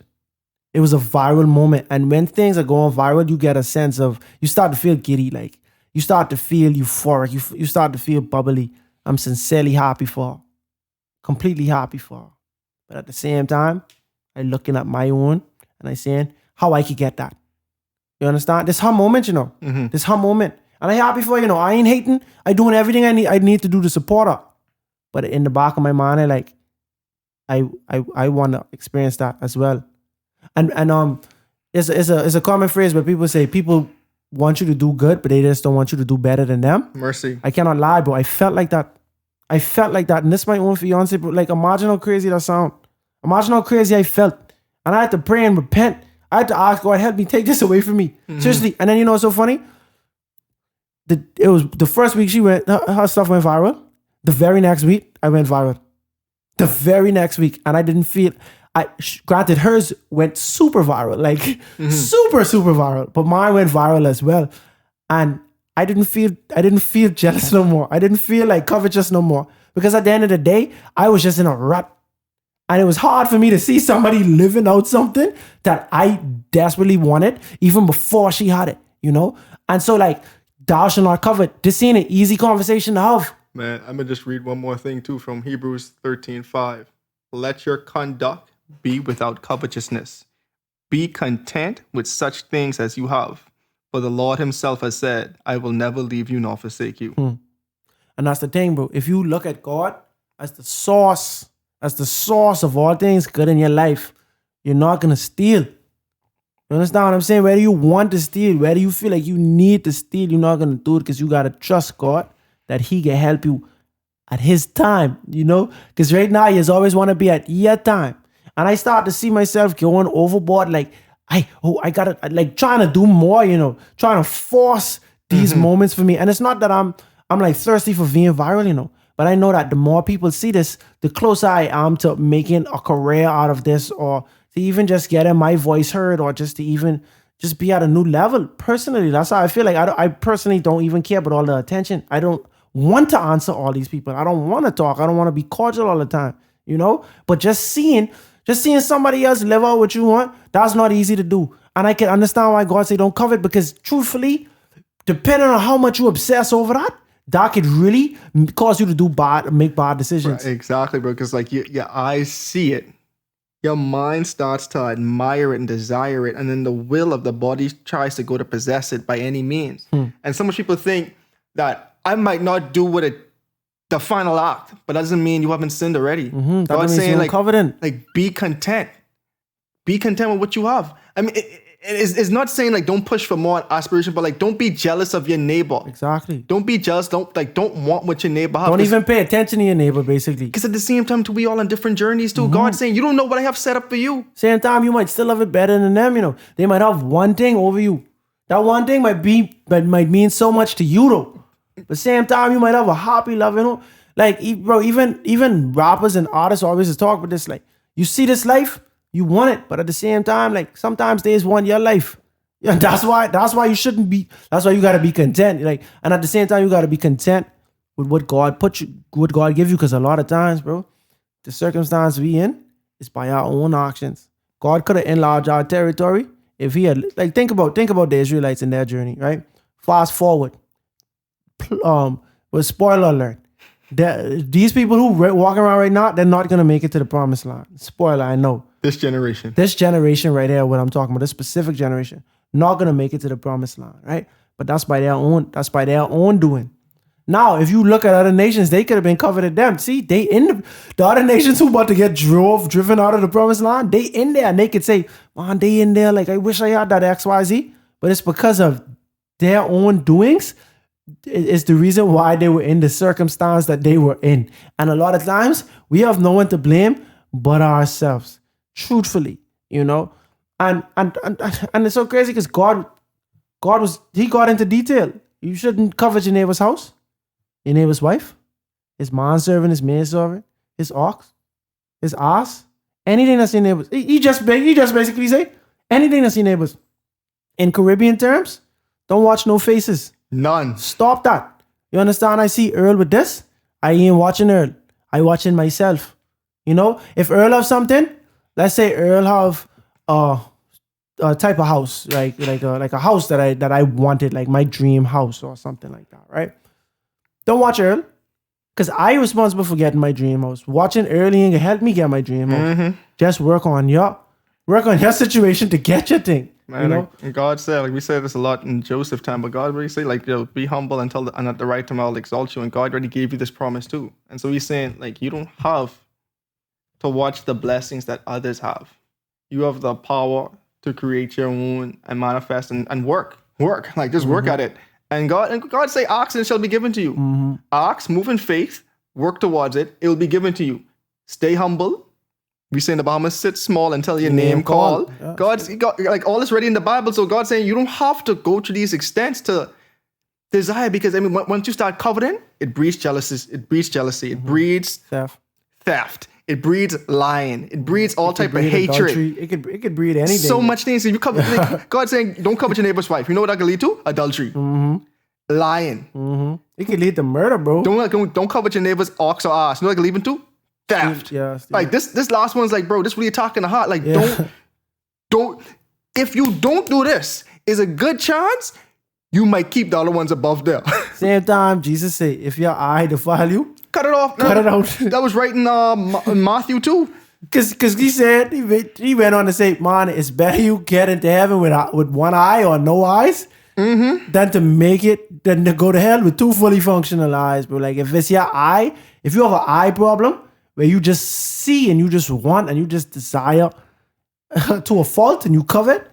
It was a viral moment. And when things are going viral, you get a sense of, you start to feel giddy, like you start to feel euphoric, you start to feel bubbly. I'm sincerely happy for her. Completely happy for her. But at the same time, I looking at my own and I saying how I could get that. You understand? This her moment, This her moment. And I happy for her, I ain't hating. I doing everything I need to do to support her. But in the back of my mind, I want to experience that as well. And it's a common phrase where people say people want you to do good, but they just don't want you to do better than them. Mercy. I cannot lie, bro. I felt like that. And this is my own fiance, bro. Like, imagine how crazy that sound. Imagine how crazy I felt. And I had to pray and repent. I had to ask God, help me, take this away from me. Seriously. And then what's so funny? It was the first week her stuff went viral. The very next week, I went viral. The very next week. And I didn't feel, granted, hers went super viral, like super, super viral. But mine went viral as well. And I didn't feel jealous no more. I didn't feel like covetous no more. Because at the end of the day, I was just in a rut. And it was hard for me to see somebody living out something that I desperately wanted even before she had it, And so like, thou shalt not covet. This ain't an easy conversation to have. Man, I'm going to just read one more thing too from Hebrews 13:5. Let your conduct be without covetousness. Be content with such things as you have. For the Lord himself has said, I will never leave you nor forsake you. And that's the thing, bro. If you look at God as the source of all things good in your life, you're not going to steal. You understand what I'm saying? Whether you want to steal, whether you feel like you need to steal, you're not going to do it because you got to trust God that he can help you at his time, Because right now, you always want to be at your time. And I start to see myself going overboard, like, I got to, like, trying to do more, trying to force these moments for me. And it's not that I'm like thirsty for being viral, But I know that the more people see this, the closer I am to making a career out of this, or to even just getting my voice heard, or just to even just be at a new level. Personally, that's how I feel. Like I personally don't even care about all the attention. I don't want to answer all these people. I don't want to talk. I don't want to be cordial all the time, But just seeing somebody else live out what you want, that's not easy to do. And I can understand why God say don't covet, because truthfully, depending on how much you obsess over that could really cause you to make bad decisions. Right, exactly, bro. Because like your eyes see it, your mind starts to admire it and desire it, and then the will of the body tries to go to possess it by any means. And so much people think that I might not do the final act, but that doesn't mean you haven't sinned already. God's saying like be content. Be content with what you have. I mean, it's not saying like don't push for more aspiration, but like don't be jealous of your neighbor. Exactly. Don't be jealous. Don't want what your neighbor has. Don't even pay attention to your neighbor, basically. Because at the same time, we all on different journeys too. God's saying you don't know what I have set up for you. Same time, you might still have it better than them. They might have one thing over you. That one thing might mean so much to you though. But same time, you might have a happy love. Like, bro, even rappers and artists always talk about this. Like, you see this life, you want it, but at the same time, like sometimes they just want your life. Yeah, that's why you shouldn't be. That's why you gotta be content. Like, and at the same time, you gotta be content with what God what God give you. Because a lot of times, bro, the circumstance we in is by our own actions. God could have enlarged our territory if He had, like, think about the Israelites in their journey, right? Fast forward, with spoiler alert, these people who walking around right now, they're not gonna make it to the promised land. Spoiler, I know. This generation right here, what I'm talking about, this specific generation, not gonna make it to the promised land, right? But that's by their own doing. Now, if you look at other nations, they could have been covered at them. See, they in the other nations who about to get driven out of the promised land, they in there, and they could say, man, they in there, like, I wish I had that XYZ. But it's because of their own doings is the reason why they were in the circumstance that they were in. And a lot of times, we have no one to blame but ourselves. Truthfully, you know, and it's so crazy because God got into detail. You shouldn't covet your neighbor's house, your neighbor's wife, his manservant, his maidservant, his ox, his ass, anything that's your neighbor's. He just basically say anything that's your neighbor's. In Caribbean terms, don't watch no faces. None. Stop that. You understand? I see Earl with this. I ain't watching Earl. I watching myself. You know, if Earl have something. Let's say Earl have a type of house, like a house that I wanted, like my dream house or something like that, right? Don't watch Earl, because I responsible for getting my dream house. Watching Earl ain't gonna help me get my dream house. Mm-hmm. Just work on your situation to get your thing. Man, you know? and God said, like we said this a lot in Joseph time, but God really say, like, be humble and at the right time I'll exalt you. And God already gave you this promise too. And so He's saying, like, you don't have to watch the blessings that others have. You have the power to create your own and manifest and work. Like, just work at it. And God say, ask and it shall be given to you. Ask, move in faith, work towards it. It will be given to you. Stay humble. We say in the Bahamas, sit small until your name called. Yeah. God's got, like, all this ready in the Bible. So God's saying you don't have to go to these extents to desire, because I mean, once you start coveting, it breeds jealousy. It breeds theft. It breeds lying. It breeds all type of hatred. Adultery. It could breed anything. So much things. If you cover, like, God's saying, don't covet your neighbor's wife. You know what that can lead to? Adultery. Lying. It can lead to murder, bro. Don't covet your neighbor's ox or ass. You know what that can lead to? Theft. Yeah. Like this last one's like, bro, this really attacking the heart. Like, don't. If you don't do this, is a good chance you might keep the other ones above there. Same time, Jesus said, if your eye defile you, cut it off. Cut it out. That was right in Matthew too. Because he said, he went on to say, man, it's better you get into heaven with one eye or no eyes than to go to hell with two fully functional eyes, bro. Like, if it's your eye, if you have an eye problem where you just see and you just want and you just desire to a fault and you covet,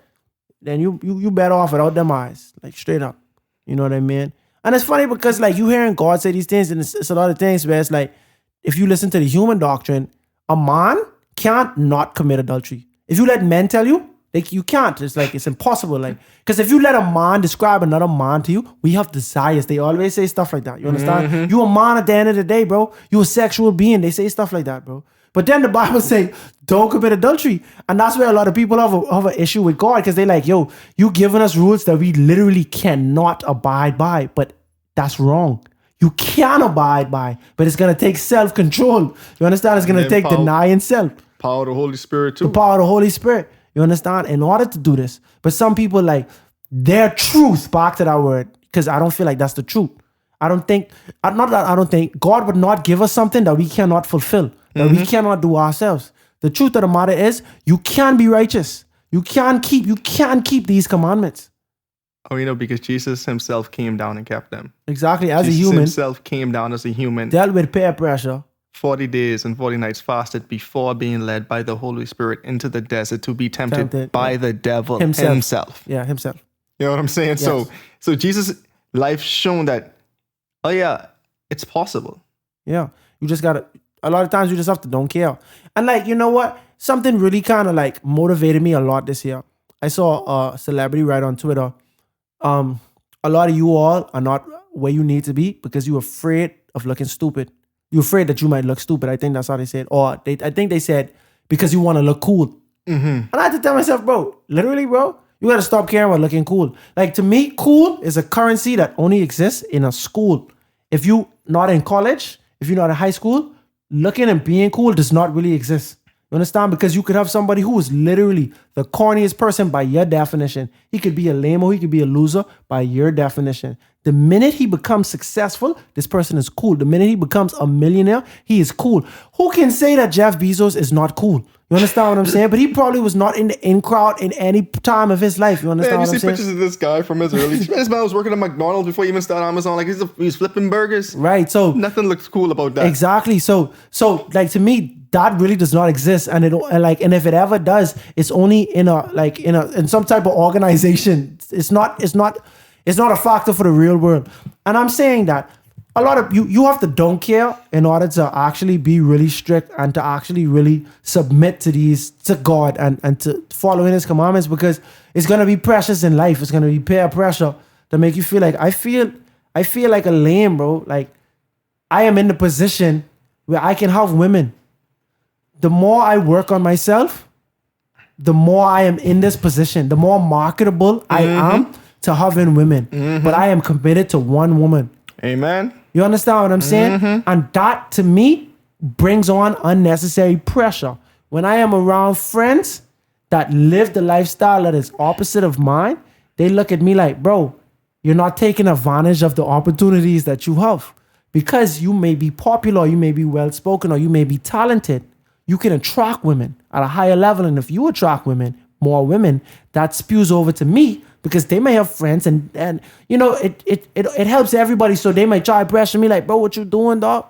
then you better off without them eyes, like, straight up. You know what I mean? And it's funny because, like, you hearing God say these things, and it's a lot of things where it's like, if you listen to the human doctrine, a man can't not commit adultery. If you let men tell you, like, you can't. It's like, it's impossible. Like, because if you let a man describe another man to you, we have desires. They always say stuff like that. You understand? You a man at the end of the day, bro. You a sexual being. They say stuff like that, bro. But then the Bible say, don't commit adultery. And that's where a lot of people have an issue with God, because they like, yo, you giving us rules that we literally cannot abide by. But that's wrong. You can abide by, but it's going to take self-control. You understand? It's going to take denying self. Power of the Holy Spirit too. The power of the Holy Spirit. You understand? In order to do this. But some people, like, their truth, back to that word, because I don't feel like that's the truth. I don't think God would not give us something that we cannot fulfill, that we cannot do ourselves. The truth of the matter is, you can be righteous. You can keep these commandments. Oh, you know, because Jesus himself came down and kept them. Exactly, as Jesus a human. himself came down as a human. Dealt with peer pressure. 40 days and 40 nights fasted before being led by the Holy Spirit into the desert to be tempted by the devil himself. Yeah, himself. You know what I'm saying? Yes. So Jesus' life shown that, oh yeah, it's possible. Yeah, you just gotta, a lot of times you just have to don't care. And, like, you know what? Something really kind of, like, motivated me a lot this year. I saw a celebrity write on Twitter, a lot of you all are not where you need to be because you're afraid of looking stupid. You're afraid that you might look stupid. I think that's how they said. Or I think they said because you want to look cool. And I had to tell myself, bro, literally, bro, you got to stop caring about looking cool. Like, to me, cool is a currency that only exists in a school. If you not in college, if you're not in high school, looking and being cool does not really exist. You understand? Because you could have somebody who is literally the corniest person by your definition. He could be a lame or he could be a loser by your definition. The minute he becomes successful, this person is cool. The minute he becomes a millionaire, he is cool. Who can say that Jeff Bezos is not cool? You understand what I'm saying? But he probably was not in the in crowd in any time of his life. You understand what I'm saying? You see pictures of this guy from his early... This man was working at McDonald's before he even started Amazon. Like, he's flipping burgers. Right, so... Nothing looks cool about that. Exactly. So like, to me, that really does not exist. And and if it ever does, it's only in some type of organization. It's not a factor for the real world. And I'm saying that a lot of you have to don't care in order to actually be really strict and to actually really submit to God and to following his commandments, because it's gonna be precious in life. It's gonna be peer pressure to make you feel like I feel like a lame, bro. Like, I am in the position where I can have women. The more I work on myself, the more I am in this position, the more marketable I am to having women. But I am committed to one woman. Amen. You understand what I'm saying? And that, to me, brings on unnecessary pressure. When I am around friends that live the lifestyle that is opposite of mine, they look at me like, bro, you're not taking advantage of the opportunities that you have. Because you may be popular, you may be well-spoken, or you may be talented. You can attract women at a higher level. And if you attract women, more women, that spews over to me, because they may have friends and you know, it helps everybody. So they might try to pressure me like, bro, what you doing, dog?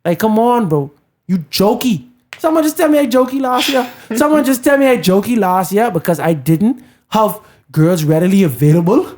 Like, come on, bro. You jokey. Someone just tell me I jokey last year. Someone just tell me I jokey last year because I didn't have girls readily available.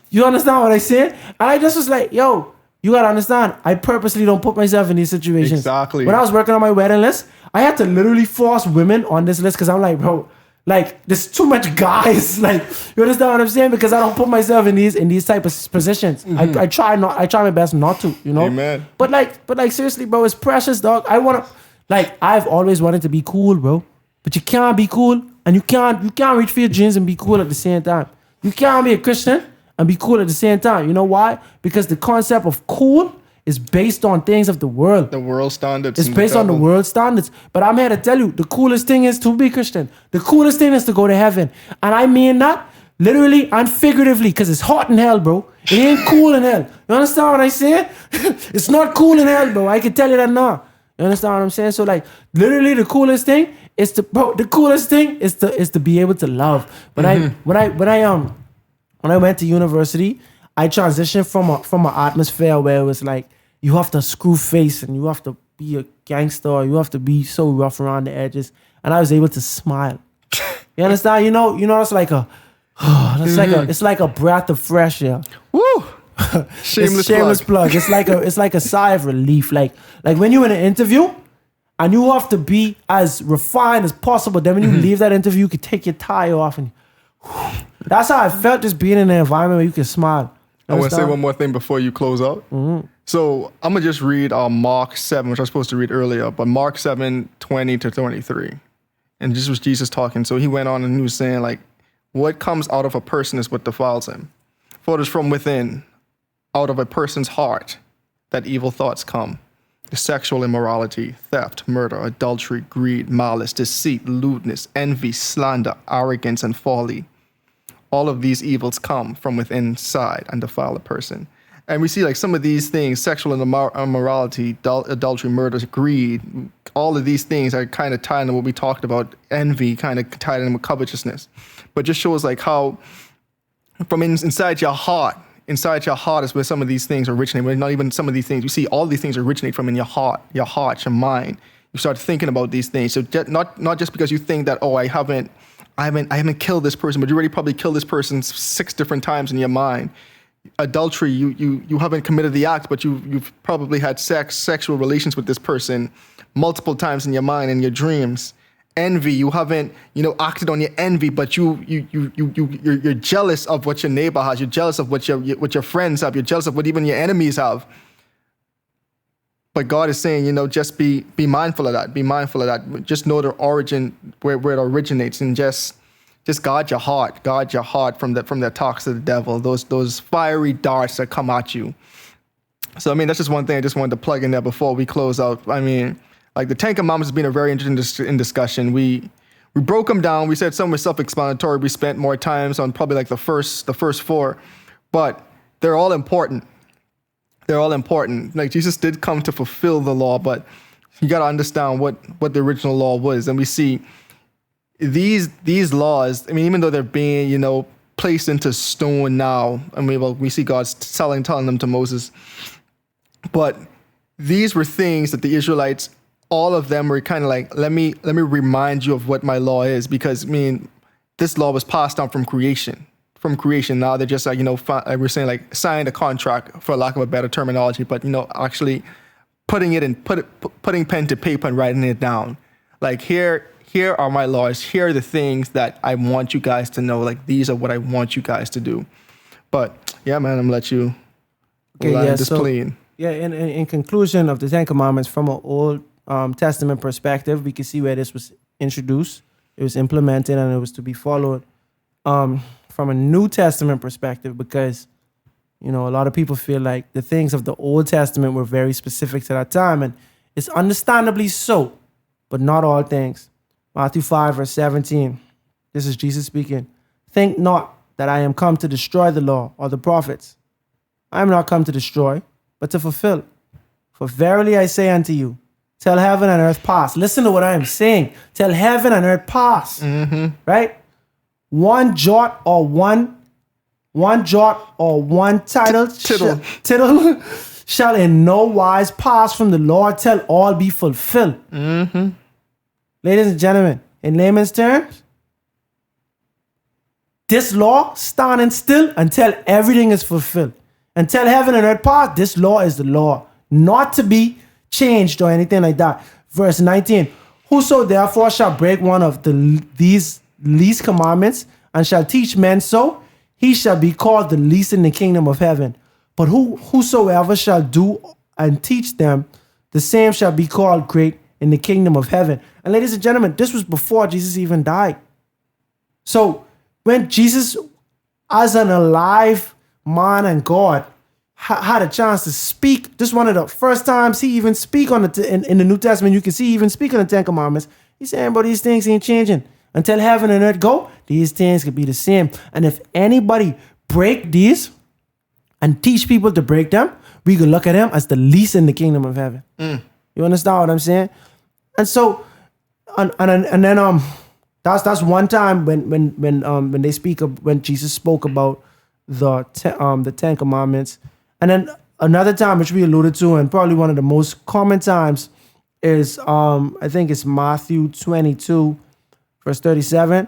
You understand what I said? And I just was like, yo, you gotta understand, I purposely don't put myself in these situations. Exactly. When I was working on my wedding list, I had to literally force women on this list because I'm like, bro, like, there's too much guys. Like, you understand what I'm saying? Because I don't put myself in these type of positions. I try my best not to, you know. Amen. But like seriously, bro, it's precious, dog. I've always wanted to be cool, bro. But you can't be cool, and you can't reach for your dreams and be cool at the same time. You can't be a Christian and be cool at the same time. You know why? Because the concept of cool is based on things of the world. The world standards. It's based on the world standards. But I'm here to tell you, the coolest thing is to be Christian. The coolest thing is to go to heaven. And I mean that literally and figuratively, because it's hot in hell, bro. It ain't cool in hell. You understand what I say? It's not cool in hell, bro. I can tell you that now. You understand what I'm saying? So, like, literally the coolest thing is to be able to love. But when I went to university, I transitioned from an atmosphere where it was like, you have to screw face and you have to be a gangster, or you have to be so rough around the edges. And I was able to smile. You understand? You know, it's like it's like a breath of fresh air. Woo! Shameless plug. It's like a sigh of relief. Like when you're in an interview and you have to be as refined as possible. Then when you leave that interview, you can take your tie off and that's how I felt, just being in an environment where you can smile. I want to say one more thing before you close out. So I'm going to just read Mark 7, which I was supposed to read earlier, but Mark 7, 20 to 23. And this was Jesus talking. So he went on and he was saying, like, what comes out of a person is what defiles him. For it is from within, out of a person's heart, that evil thoughts come. The sexual immorality, theft, murder, adultery, greed, malice, deceit, lewdness, envy, slander, arrogance, and folly. All of these evils come from within inside and defile a person. And we see like some of these things, sexual immorality, adultery, murder, greed, all of these things are kind of tied into what we talked about, envy, kind of tied in with covetousness. But just shows like how from inside your heart is where some of these things originate. Well, not even some of these things. You see all these things originate from in your heart, your mind. You start thinking about these things. So not just because you think that, oh, I haven't killed this person, but you already probably killed this person 6 different times in your mind. Adultery, you haven't committed the act, but you've probably had sexual relations with this person multiple times in your mind and your dreams. Envy, you haven't acted on your envy, but you're jealous of what your neighbor has. You're jealous of what your friends have. You're jealous of what even your enemies have. But God is saying, just be mindful of that. Be mindful of that. Just know the origin, where it originates, and just guard your heart. Guard your heart from the attacks of the devil, those fiery darts that come at you. So, that's just one thing I just wanted to plug in there before we close out. Like the Ten Commandments has been a very interesting discussion. We broke them down. We said some were self-explanatory. We spent more times on probably like the first 4, but they're all important. They're all important. Like Jesus did come to fulfill the law, but you got to understand what the original law was. And we see these laws, even though they're being, placed into stone now, we see God telling them to Moses, but these were things that the Israelites, all of them were kind of like, let me remind you of what my law is, because this law was passed down from creation. Now they're just like, we're saying like signed a contract, for lack of a better terminology, but actually putting pen to paper and writing it down. Like here are my laws. Here are the things that I want you guys to know. Like these are what I want you guys to do. But yeah, man, I'm gonna let you land this plane. Yeah, in conclusion of the Ten Commandments, from an Old Testament perspective, we can see where this was introduced, it was implemented, and it was to be followed. From a New Testament perspective, because a lot of people feel like the things of the Old Testament were very specific to that time, and it's understandably so, but not all things. Matthew 5 verse 17, this is Jesus speaking. Think not that I am come to destroy the law or the prophets. I am not come to destroy, but to fulfill. For verily I say unto you, till heaven and earth pass. Listen to what I am saying. Till heaven and earth pass. Mm-hmm. Right? One jot or one tittle shall in no wise pass from the Lord till all be fulfilled. Mm-hmm. Ladies and gentlemen, in layman's terms, this law standing still until everything is fulfilled. Until heaven and earth pass, this law is the law, not to be changed or anything like that. Verse 19, whoso therefore shall break one of these least commandments and shall teach men so, he shall be called the least in the kingdom of heaven. But whosoever shall do and teach them, the same shall be called great in the kingdom of heaven. And ladies and gentlemen, this was before Jesus even died. So when Jesus, as an alive man and God, had a chance to speak, this one of the first times he even speak on in the New Testament, you can see he even speak on the Ten Commandments. He's saying, but these things ain't changing. Until heaven and earth go, these things could be the same. And if anybody break these and teach people to break them, we could look at them as the least in the kingdom of heaven. You understand what I'm saying? And so, and then that's one time when they speak of, when Jesus spoke about the Ten Commandments. And then another time, which we alluded to, and probably one of the most common times, is I think it's Matthew 22, verse 37.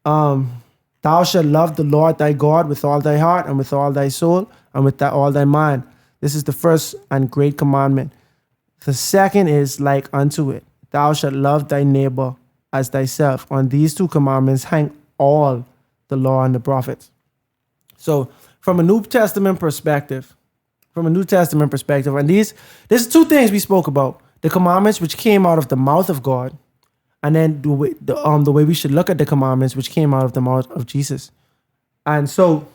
Thou shalt love the Lord thy God with all thy heart and with all thy soul and with all thy mind. This is the first and great commandment. The second is like unto it. Thou shalt love thy neighbor as thyself. On these two commandments hang all the law and the prophets. So from a New Testament perspective, and there's two things we spoke about. The commandments which came out of the mouth of God, and then the way we should look at the commandments which came out of the mouth of Jesus. And so,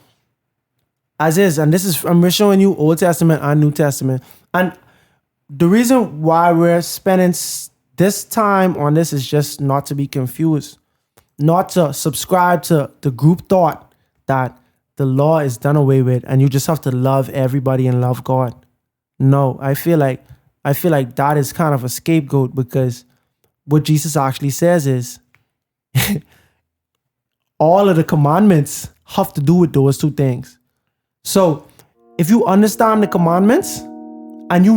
I'm showing you Old Testament and New Testament. And the reason why we're spending this time on this is just not to be confused, not to subscribe to the group thought that the law is done away with and you just have to love everybody and love God. No, I feel like that is kind of a scapegoat, because what Jesus actually says is all of the commandments have to do with those two things. So if you understand the commandments, and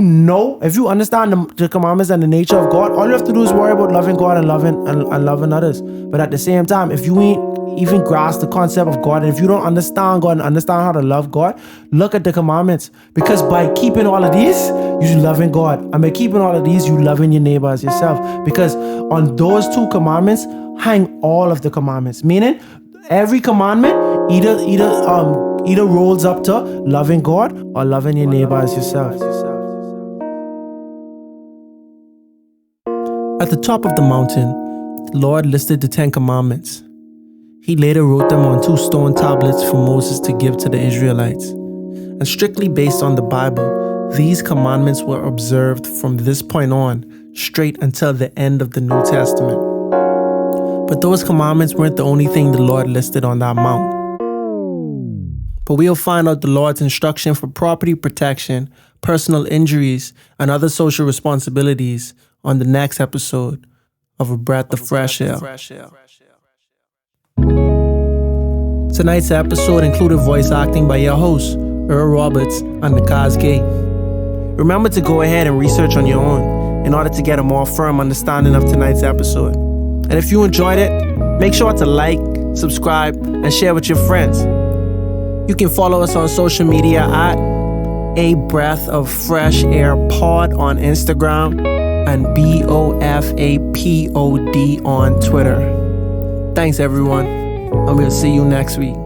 if you understand the commandments and the nature of God, all you have to do is worry about loving God and loving others. But at the same time, if you ain't even grasp the concept of God, and if you don't understand God and understand how to love God, look at the commandments. Because by keeping all of these, you're loving God. And by keeping all of these, you're loving your neighbor as yourself. Because on those two commandments hang all of the commandments. Meaning, every commandment either rolls up to loving God or loving your neighbor as yourself. At the top of the mountain, the Lord listed the 10 Commandments. He later wrote them on 2 stone tablets for Moses to give to the Israelites. And strictly based on the Bible, these commandments were observed from this point on, straight until the end of the New Testament. But those commandments weren't the only thing the Lord listed on that mount. But we'll find out the Lord's instruction for property protection, personal injuries, and other social responsibilities on the next episode of A Breath of Fresh Air. Tonight's episode included voice acting by your hosts, Earl Roberts and Nakhaz. Remember to go ahead and research on your own in order to get a more firm understanding of tonight's episode. And if you enjoyed it, make sure to like, subscribe, and share with your friends. You can follow us on social media at A Breath of Fresh Air Pod on Instagram and BOFAPOD on Twitter. Thanks everyone, and we'll see you next week.